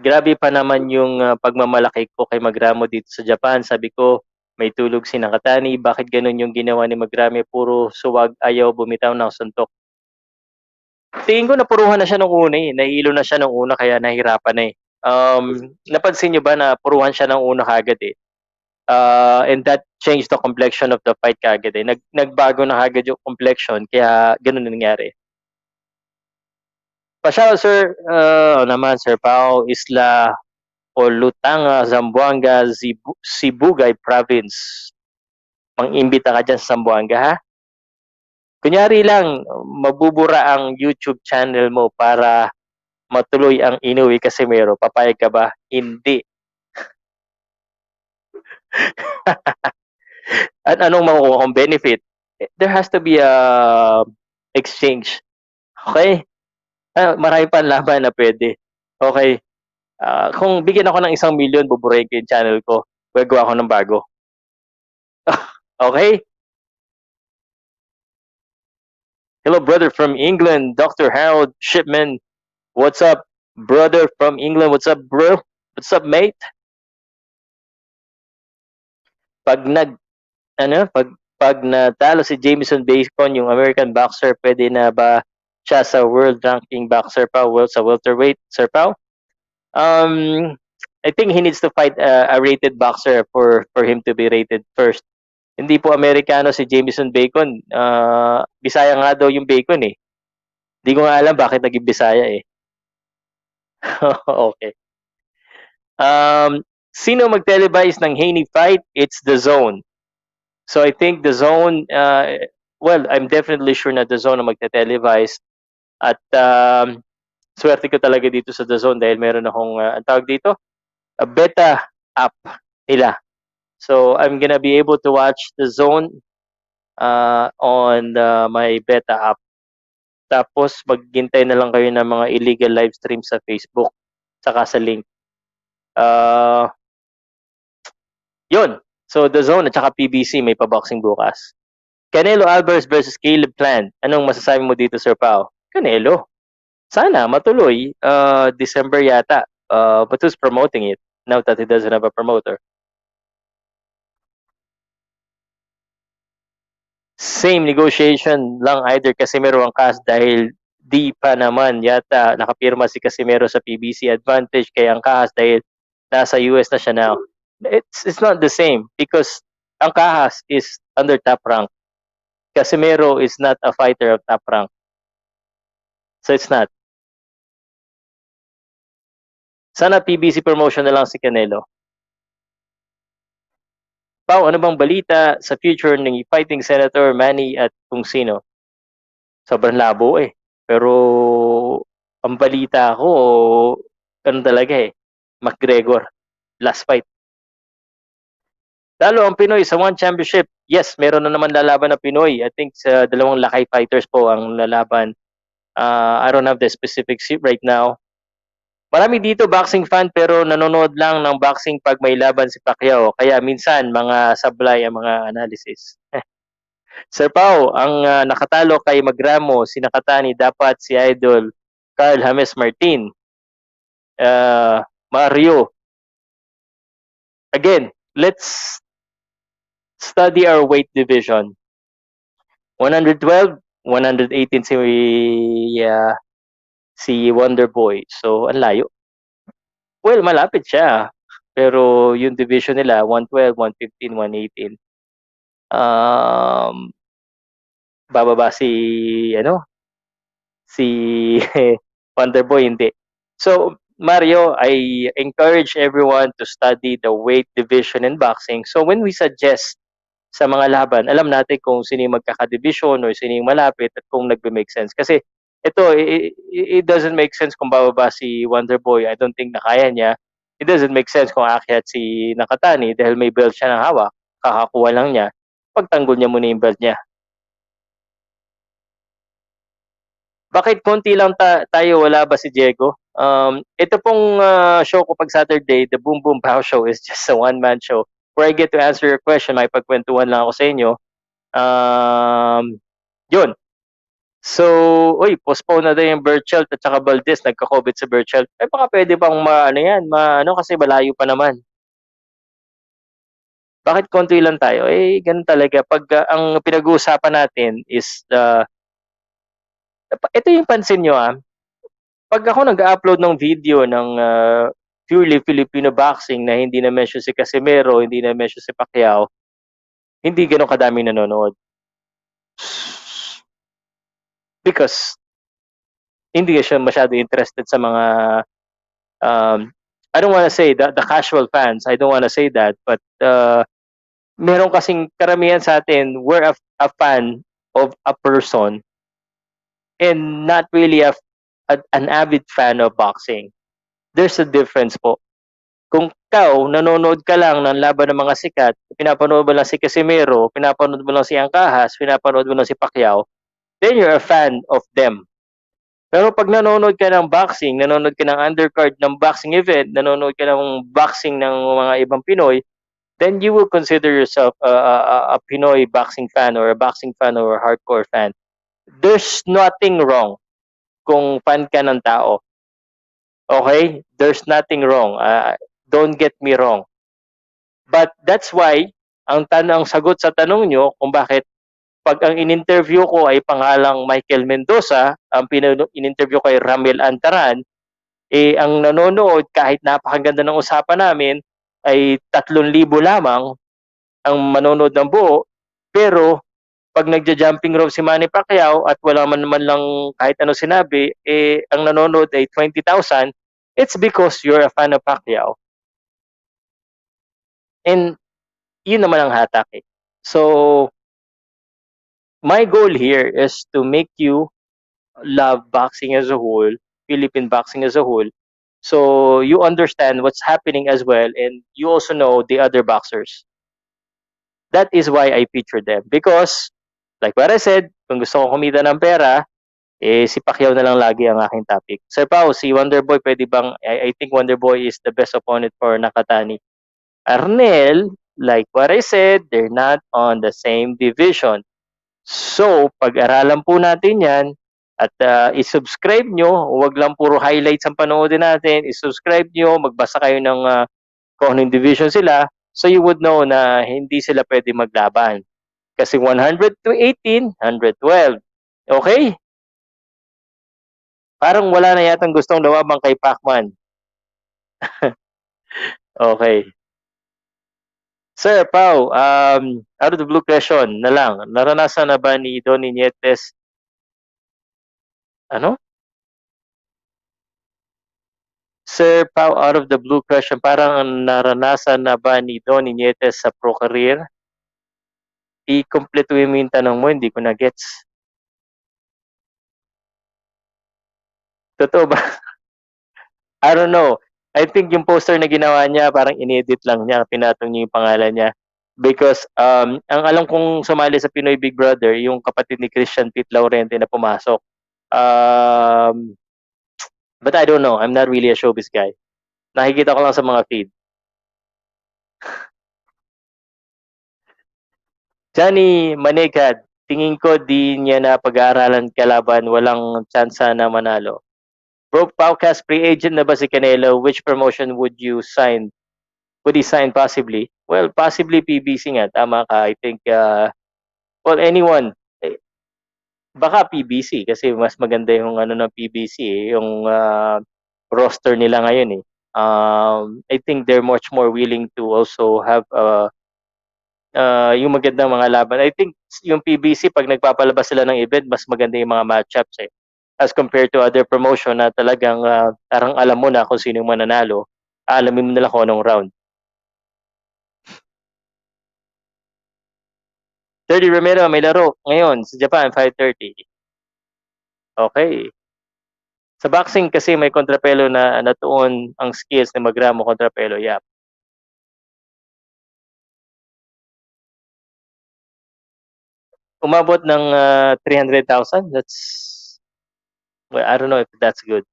Grabe pa naman yung pagmamalaki ko kay Magramo dito sa Japan. Sabi ko, may tulog si Nakatani. Bakit ganun yung ginawa ni Magramo? Puro suwag, ayaw bumitaw ng suntok. Tingin ko napuruhan na siya nung una Nahilo na siya nung una kaya nahirapan na Napansin nyo ba na puruhan siya nung una kagad and that changed the complexion of the fight kagad Nagbago na kagad yung complexion kaya ganun nangyari. Pasyaw, sir, naman, Sir Pao, Isla Olutanga, Zamboanga, Sibugay Province. Mang-imbita ka dyan sa Zamboanga, Kunyari lang, mabubura ang YouTube channel mo para matuloy ang Inuwi Casimero. Papayag ka ba? Hindi. At anong makukuha kong benefit? There has to be a exchange. Okay? Marami pa laban na pwede. Okay. Kung bigyan ako ng 1,000,000, buburahin ko yung channel ko. Gagawa ko ng bago. Okay? Hello, brother from England, Dr. Harold Shipman. What's up, brother from England? What's up, bro? What's up, mate? Pag natalo si Jameson Bacon, yung American boxer, pwede na ba siya sa world ranking boxer pa, sa welterweight, Sir Pao? I think he needs to fight a rated boxer for him to be rated first. Hindi po Amerikano si Jameson Bacon. Bisaya nga daw yung Bacon Hindi ko nga alam bakit naging Bisaya Okay. Sino mag-televise ng Haney fight? It's The Zone. So I think The Zone, I'm definitely sure na The Zone ang magte-televise. At swerte ko talaga dito sa The Zone dahil meron akong, ang tawag dito, a beta app nila. So I'm gonna be able to watch The Zone on my beta app. Tapos maghintay na lang kayo ng mga illegal live stream sa Facebook saka sa link. Yun. So The Zone at saka PBC may pa-boxing bukas. Canelo Alvarez versus Caleb Plant. Anong masasabi mo dito, Sir Pao? Canelo. Sana matuloy. December yata. But who's promoting it now that he doesn't have a promoter? Same negotiation lang, either Casimero ang cast dahil di pa naman yata nakapirma si Casimero sa PBC advantage kay ang Kahas dahil nasa US na siya now. It's not the same because ang Kahas is under top rank. Casimero is not a fighter of top rank. So it's not. Sana PBC promotion na lang si Canelo. Pao, ano bang balita sa future ng fighting Senator Manny at kung sino? Sobrang labo eh. Pero ang balita ko, ano talaga eh, McGregor, last fight. Lalo ang Pinoy sa One Championship, yes, meron na naman lalaban na Pinoy. I think sa dalawang Lakay fighters po ang lalaban. I don't have the specifics right now. Marami dito boxing fan pero nanonood lang ng boxing pag may laban si Pacquiao. Kaya minsan mga sablay ang mga analysis. Sir Pao, ang nakatalo kay Magramo, si Nakatani, dapat si Idol Carl James Martin. Mario. Again, let's study our weight division. 112, 118 si Wonder Boy. So, ang layo. Well, malapit siya. Pero yung division nila, 112, 115, 118. Bababa si Wonder Boy, hindi. So, Mario, I encourage everyone to study the weight division in boxing. So, when we suggest sa mga laban, alam natin kung sino yung magkakadivision or sino yung malapit at kung nagbe-make sense. Kasi ito, it doesn't make sense kung bababa si Wonder Boy. I don't think na kaya niya. It doesn't make sense kung aakyat si Nakatani dahil may belt siya ng hawak. Kakakuha lang niya. Pagtanggol niya muna yung belt niya. Bakit konti lang tayo, wala ba si Diego? Ito pong show ko pag Saturday, the Boom Boom Pow Show is just a one-man show where I get to answer your question. May pagkwentuhan lang ako sa inyo. Yun. So, postpone na din yung Berchelt at saka Valdez, nagka-COVID sa Berchelt. Baka pwede bang kasi malayo pa naman. Bakit konti lang tayo? Ganun talaga. Pag ang pinag-uusapan natin is, ito yung pansin nyo pag ako nag-upload ng video ng purely Filipino boxing na hindi na mention si Casimero, hindi na mention si Pacquiao, hindi ganun kadaming nanonood. Because hindi siya masyado interested sa mga I don't want to say the casual fans. I don't want to say that, but meron kasing karamihan sa atin, we're a fan of a person and not really an avid fan of boxing. There's a difference po. Kung ikaw, nanonood ka lang ng laban ng mga sikat, pinapanood mo lang si Casimero, pinapanood mo lang si Angkahas, pinapanood mo lang si Pacquiao, then you're a fan of them. Pero pag nanonood ka ng boxing, nanonood ka ng undercard ng boxing event, nanonood ka ng boxing ng mga ibang Pinoy, then you will consider yourself a Pinoy boxing fan or a boxing fan or a hardcore fan. There's nothing wrong kung fan ka ng tao. Okay? There's nothing wrong. Don't get me wrong. But that's why, ang sagot sa tanong nyo kung bakit pag ang in-interview ko ay pangalang Michael Mendoza, ang in-interview ko ay Ramil Antaran, ang nanonood kahit napakaganda ng usapan namin ay 3,000 lamang ang manonood ng buo, pero pag nagja-jumping rope si Manny Pacquiao at wala man lang kahit ano sinabi, ang nanonood ay 20,000, it's because you're a fan of Pacquiao. And yun naman ang hatak eh. So, my goal here is to make you love boxing as a whole, Philippine boxing as a whole, so you understand what's happening as well and you also know the other boxers. That is why I feature them. Because, like what I said, kung gusto ko kumita ng pera, si Pacquiao na lang lagi ang aking topic. Sir Pao, si Wonderboy, pwede bang, I think Wonderboy is the best opponent for Nakatani. Arnel, like what I said, they're not on the same division. So, pag-aralan po natin yan, at i-subscribe nyo, huwag lang puro highlights ang panoodin natin, i-subscribe nyo, magbasa kayo ng kung anong division sila, so you would know na hindi sila pwede maglaban. Kasi 100 to 18, 112. Okay? Parang wala na yatang gustong lumabang kay Pacman. Okay. Sir Pau, out of the blue question na lang, naranasan na ba ni Don Iñetes, ano? Sir Pau, out of the blue question, parang naranasan na ba ni Don Iñetes sa pro career? I-complete mo yung tanong mo, hindi ko na gets. Totoo ba? I don't know. I think yung poster na ginawa niya, parang inedit lang niya, pinatong niya yung pangalan niya. Because ang alam kong sumali sa Pinoy Big Brother, yung kapatid ni Christian Pete Laurente na pumasok. But I don't know. I'm not really a showbiz guy. Nakikita ko lang sa mga feed. Johnny Manegad, tingin ko di niya na pag-aaralan kalaban, walang tsansa na manalo. Bro, POWCAST free agent na ba si Canelo? Which promotion would you sign? Would he sign possibly? Well, possibly PBC nga. Tama ka. I think, well, anyone. Baka PBC kasi mas maganda yung ano ng PBC yung roster nila ngayon eh. I think they're much more willing to also have yung magandang mga laban. I think yung PBC pag nagpapalabas sila ng event mas maganda yung mga matchups eh. As compared to other promotion na talagang parang alam mo na kung sino yung mananalo, alamin mo nila kung anong round. 30 Romero, may laro ngayon sa Japan, 5:30. Okay. Sa boxing kasi may kontrapelo na natuon ang skills ni Magramo kontrapelo. Yeah. Umabot ng 300,000. That's, well, I don't know if that's good.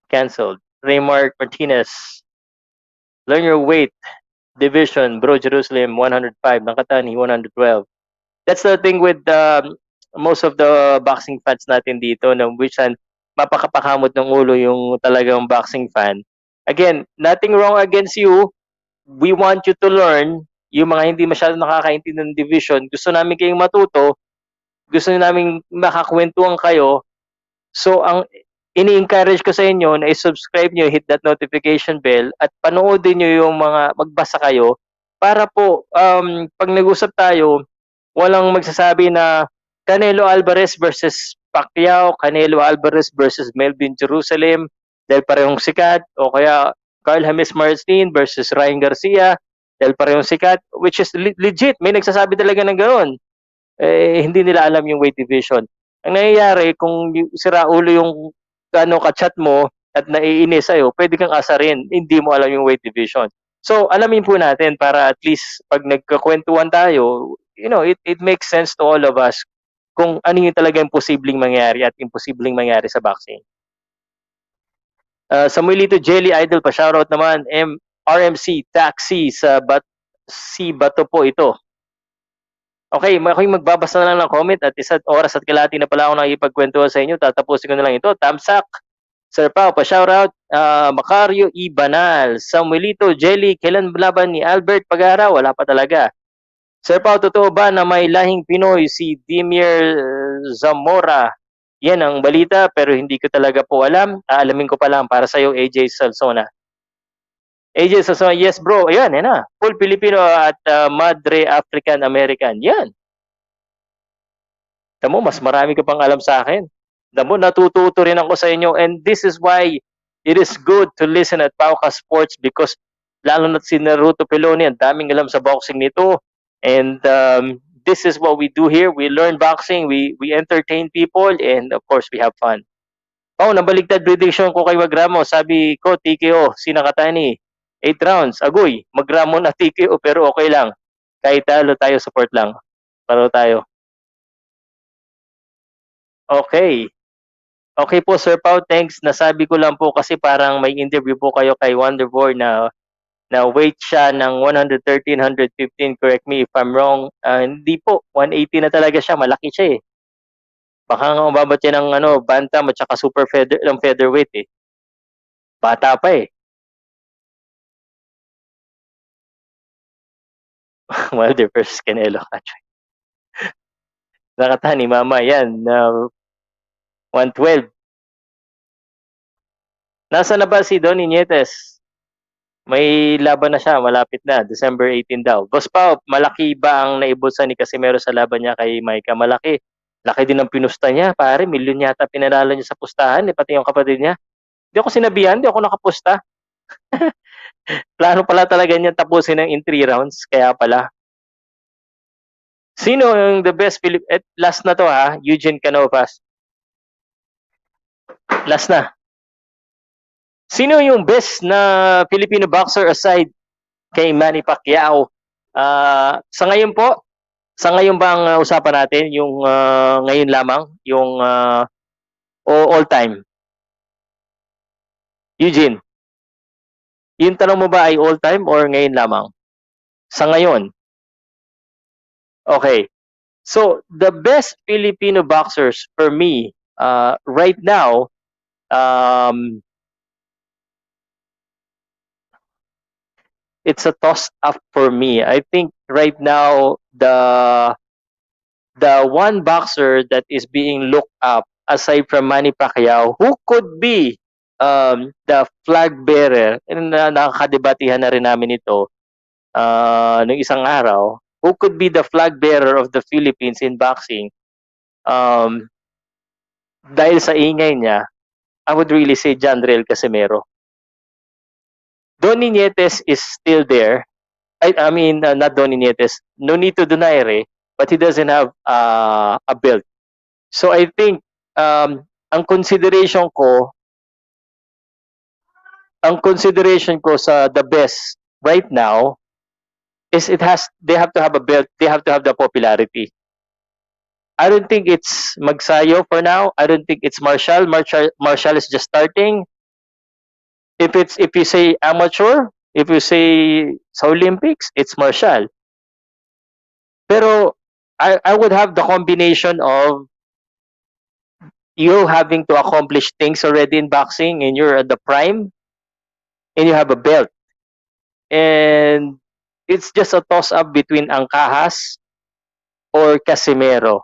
Cancelled. Raymark Martinez. Learn your weight division. Bro Jerusalem 105. Nakatani 112. That's the thing with most of the boxing fans natin dito na which mapakapakamot ng ulo yung talagang boxing fan. Again, nothing wrong against you. We want you to learn. Yung mga hindi masyadong nakakaintindi ng division, gusto namin kayong matuto, gusto namin makakwentuhan kayo. So, ang ini-encourage ko sa inyo na i-subscribe nyo, hit that notification bell, at panoodin nyo yung mga, magbasa kayo, para po, pag nag-usap tayo, walang magsasabi na Canelo Alvarez versus Pacquiao, Canelo Alvarez versus Melvin Jerusalem, dahil parehong sikat, o kaya Carl James Martin versus Ryan Garcia, dahil parehong sikat, which is legit, may nagsasabi talaga ng gano'n. Hindi nila alam yung weight division. Ang nangyayari, kung sira ulo yung ka-chat mo at naiinis sa'yo, pwede kang asarin, hindi mo alam yung weight division. So, alamin po natin para at least pag nagkakwentuhan tayo, it makes sense to all of us kung ano yung talagang posibleng mangyari at imposibleng mangyari sa boxing. Samuelito Jelly Idol pa shoutout naman, RMC Taxi sa Bato po ito. Okay, ako'y magbabasa na lang ng comment at 1 oras at kalahati na pala ako nakikipagkwentuhan sa inyo. Tatapusin ko na lang ito. Tamsak, Sir Pau, pa-shoutout, Macario E. Banal, Samuelito Jelly, kailan laban ni Albert Pagara? Wala pa talaga. Sir Pau, totoo ba na may lahing Pinoy si Dimir Zamora? Yan ang balita pero hindi ko talaga po alam. Aalamin ko pa lang para sa iyo, AJ Salsona. AJ Salsona, yes bro, ayan, yan na. Full Filipino at Madre African American. Yan. Tamo, mas marami ka pang alam sa akin. Tamo, natututo rin ako sa inyo and this is why it is good to listen at POWCAST Sports because lalo na si Naruto Peloni, ang daming alam sa boxing nito. And this is what we do here. We learn boxing, we entertain people, and of course, we have fun. Nabaligtad prediction ko kay Magramo. Sabi ko, TKO, si Nakatani. 8 rounds, agoy. Magramo na TKO, pero okay lang. Kahit talo tayo, support lang. Paro tayo. Okay. Okay po, Sir Pau, thanks. Nasabi ko lang po kasi parang may interview po kayo kay Wonderboy na weight siya ng 113, 115. Correct me if I'm wrong. Hindi po, 180 na talaga siya. Malaki siya eh. Baka nga umabot siya ng bantam at saka super featherweight eh. Bata pa eh. Wilder versus Canelo. Nakata ni Mama yan na 112. Nasa na ba si Donnie Nietes? May laban na siya, malapit na, December 18 daw. Boss Pao, malaki ba ang naibusan ni Casimero sa laban niya kay Micah? Malaki. Laki din ang pinusta niya, pare. Milyon yata pinanalo niya sa pustahan, pati yung kapatid niya. Hindi ako sinabihan, hindi ako nakapusta. Plano pala talaga niya tapusin ng in 3 rounds, kaya pala. Sino yung the best last na to ha, Eugene Canovas. Last na. Sino yung best na Filipino boxer aside kay Manny Pacquiao? Sa ngayon po, sa ngayon bang usapan natin yung ngayon lamang, yung all time? Eugene, yung tanong mo ba ay all time or ngayon lamang? Sa ngayon. Okay. So, the best Filipino boxers for me right now, it's a toss up for me. I think right now the one boxer that is being looked up aside from Manny Pacquiao, who could be the flag bearer, and nakakadebatehan na rin namin ito nung isang araw, who could be the flag bearer of the Philippines in boxing, dahil sa ingay niya, I would really say Janriel Casimero. Donnie Nietes is still there. I mean, not Donnie Nietes. Nonito Donaire, but he doesn't have a belt. So I think ang consideration ko sa the best right now is they have to have a belt, they have to have the popularity. I don't think it's Magsayo for now. I don't think it's Marshall. Marshall is just starting. If you say amateur, if you say sa Olympics, it's Marshall. Pero I would have the combination of you having to accomplish things already in boxing and you're at the prime and you have a belt. And it's just a toss-up between Angkahas or Casimero.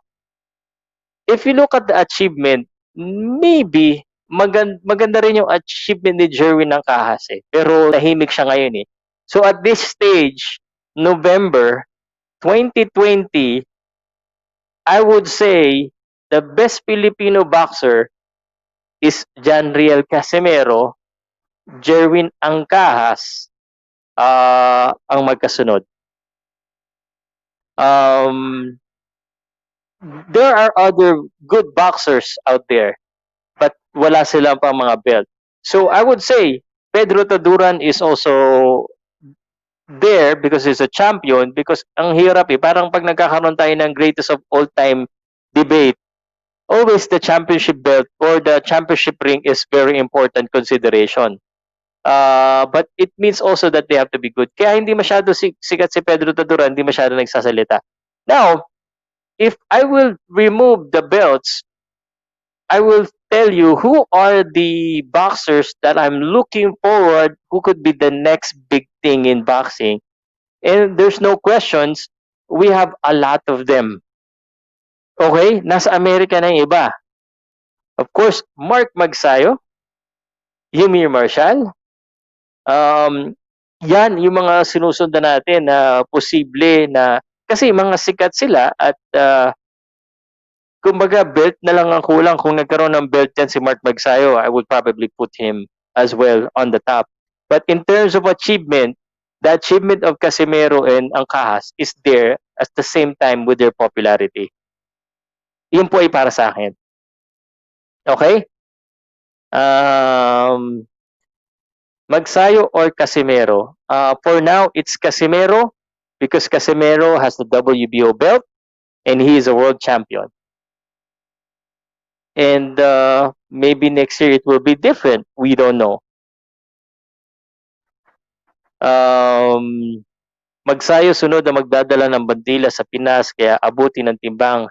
If you look at the achievement, maybe maganda rin yung achievement ni Jerwin Angkahas eh. Pero tahimik siya ngayon eh. So at this stage, November 2020, I would say the best Filipino boxer is Janriel Casimero, Jerwin Angkahas ang magkasunod. There are other good boxers out there, but wala silang pang mga belt. So I would say Pedro Taduran is also there because he's a champion, because ang hirap eh, parang pag nagkakaroon tayo ng greatest of all time debate, always the championship belt or the championship ring is very important consideration. But it means also that they have to be good. Kaya hindi masyado sikat si Pedro Taduran, hindi masyado nagsasalita. Now, if I will remove the belts, I will tell you who are the boxers that I'm looking forward who could be the next big thing in boxing. And there's no questions, we have a lot of them. Okay, nasa Amerika na yung iba. Of course, Mark Magsayo, Yamir Marshall, yan yung mga sinusundan natin na posible na, kasi mga sikat sila at kumbaga belt na lang ang kulang. Kung nagkaroon ng belt yan si Mark Magsayo, I would probably put him as well on the top. But in terms of achievement, the achievement of Casimero and Angkahas is there at the same time with their popularity. Yun po ay para sa akin. Okay? Magsayo or Casimero? For now, it's Casimero because Casimero has the WBO belt and he is a world champion. And maybe next year it will be different. We don't know. Magsayo sunod na magdadala ng bandila sa Pinas, kaya abuti ng timbang.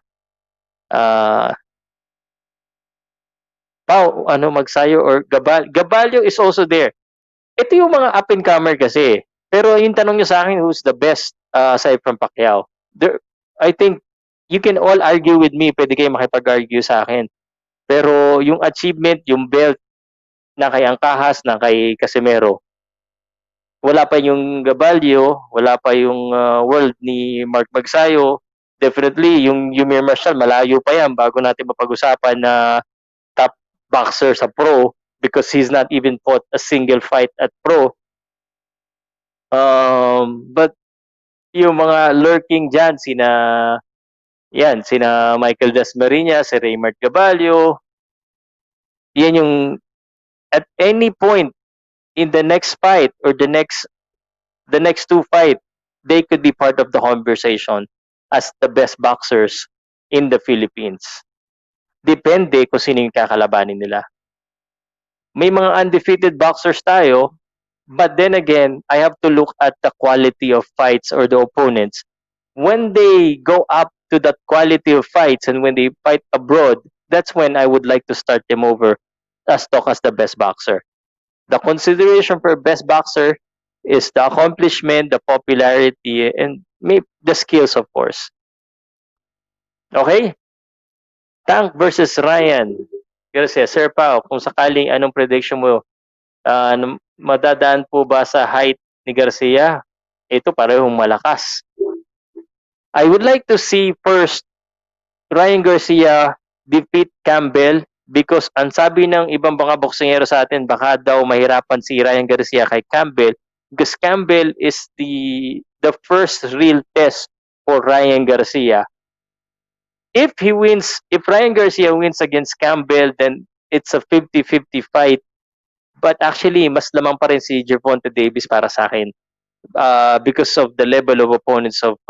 Magsayo or Gabalyo is also there. Ito yung mga up and comer kasi. Pero yung tanong nyo sa akin, who's the best aside from Pacquiao. I think you can all argue with me, pwede kayo makipag-argue sa akin. Pero yung achievement, yung belt na kay Angkahas, na kay Casimero, wala pa yung Gabalio, wala pa yung world ni Mark Magsayo. Definitely, yung Yumir Marshall, malayo pa yan bago natin mapag-usapan na top boxer sa pro because he's not even fought a single fight at pro. But yung mga lurking dyan, sina Michael Dasmariñas, si Raymart Gabalio, yan yung at any point in the next fight or the next two fight, they could be part of the conversation as the best boxers in the Philippines. Depende kung sino yung kakalabanin nila. May mga undefeated boxers tayo, but then again, I have to look at the quality of fights or the opponents. When they go up to that quality of fights and when they fight abroad, that's when I would like to start them over as talk as the best boxer. The consideration for best boxer is the accomplishment, the popularity, and the skills, of course. Okay? Tank versus Ryan. Garcia, Sir Pao, kung sakaling anong prediction mo, madadaan po ba sa height ni Garcia? Ito parehong malakas. I would like to see first Ryan Garcia defeat Campbell because ang sabi ng ibang mga boksingero sa atin, baka daw mahirapan si Ryan Garcia kay Campbell because Campbell is the first real test for Ryan Garcia. If Ryan Garcia wins against Campbell, then it's a 50-50 fight. But actually, mas lamang pa rin si Gervonta Davis para sa akin because of the level of opponents of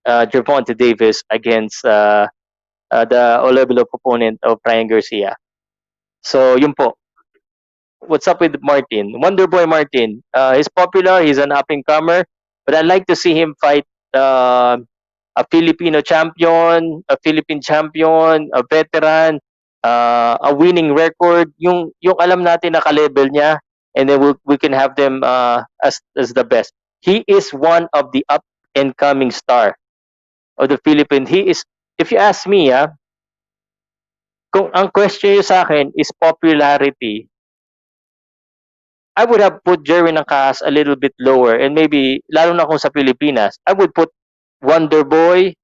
Gervonta Davis against the level of opponent of Ryan Garcia. So, yun po. What's up with Martin? Wonderboy Martin. He's popular. He's an up-and-comer. But I'd like to see him fight a Filipino champion, a Philippine champion, a veteran, a winning record. Yung alam natin na ka-level niya, and then we can have them as the best. He is one of the up-and-coming star of the Philippines. He is, if you ask me, kung ang question nyo sa akin is popularity, I would have put Jerwin Angkahas a little bit lower and maybe, lalo na kung sa Pilipinas, I would put Wonderboy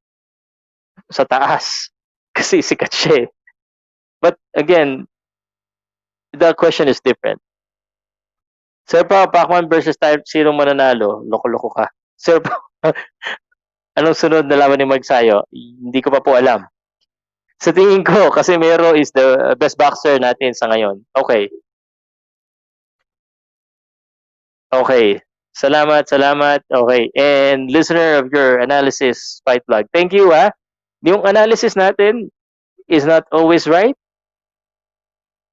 sa taas kasi sikat siya eh. But again, the question is different. Sir Pao, Pacman versus Type 0 mananalo. Loko-loko ka. Sir Pao, anong sunod na laban ni Magsayo? Hindi ko pa po alam. Sa tingin ko, Casimero is the best boxer natin sa ngayon. Okay. Okay. Salamat. Okay. And listener of your analysis, Fight Vlog. Thank you, ha. Yung analysis natin is not always right.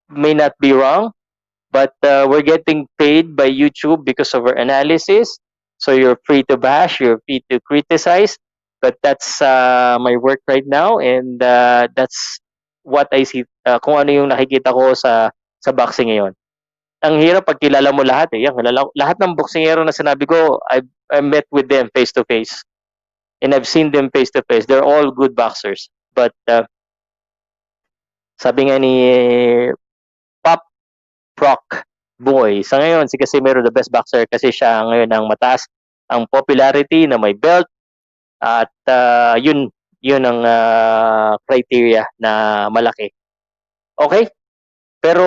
May not be wrong. But we're getting paid by YouTube because of our analysis. So you're free to bash, you're free to criticize. But that's my work right now. And that's what I see. Kung ano yung nakikita ko sa boxing ngayon. Ang hirap pag kilala mo lahat eh. Lahat ng boksingero na sinabi ko, I met with them face to face. And I've seen them face to face. They're all good boxers. But sabi nga ni Pop Proc Boy, sa ngayon si Casimero the best boxer kasi siya ngayon ang mataas ang popularity na may belt at yun ang criteria na malaki. Okay? Pero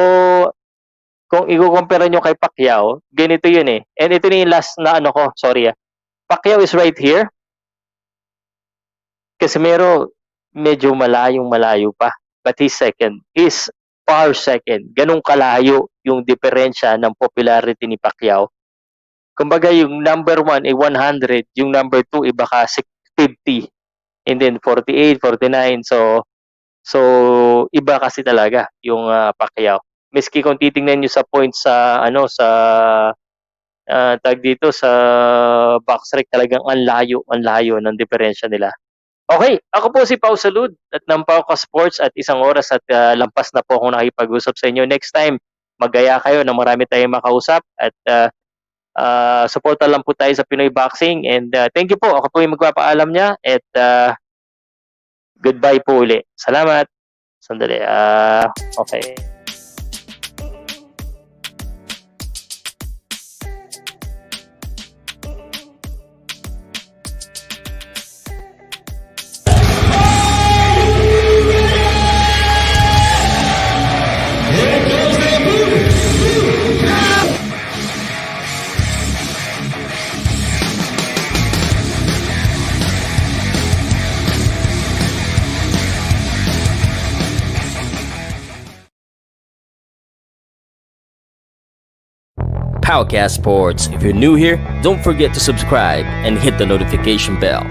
kung i-compare nyo kay Pacquiao, ganito yun eh. And ito na yung last na ano ko, sorry Pacquiao is right here. Casimero, medyo malayo pa. But he's second. He's far second. Ganun kalayo yung diferensya ng popularity ni Pacquiao. Kumbaga yung number 1 ay 100, yung number 2 ay baka 50. And then 48, 49. So iba kasi talaga yung Pacquiao. Miski kung titingnan niyo sa points sa tag dito sa box rec, talagang ang layo ng diferensya nila. Okay, ako po si Pow Salud at ng POWCAST Sports at isang oras at lampas na po akong nakipag-usap sa inyo. Next time, magaya kayo na marami tayong makausap at Suporta lang po tayo sa Pinoy Boxing and thank you po. Ako po yung magpapaalam niya at goodbye po uli. Salamat. Sandali. Okay. POWCAST Sports. If you're new here, don't forget to subscribe and hit the notification bell.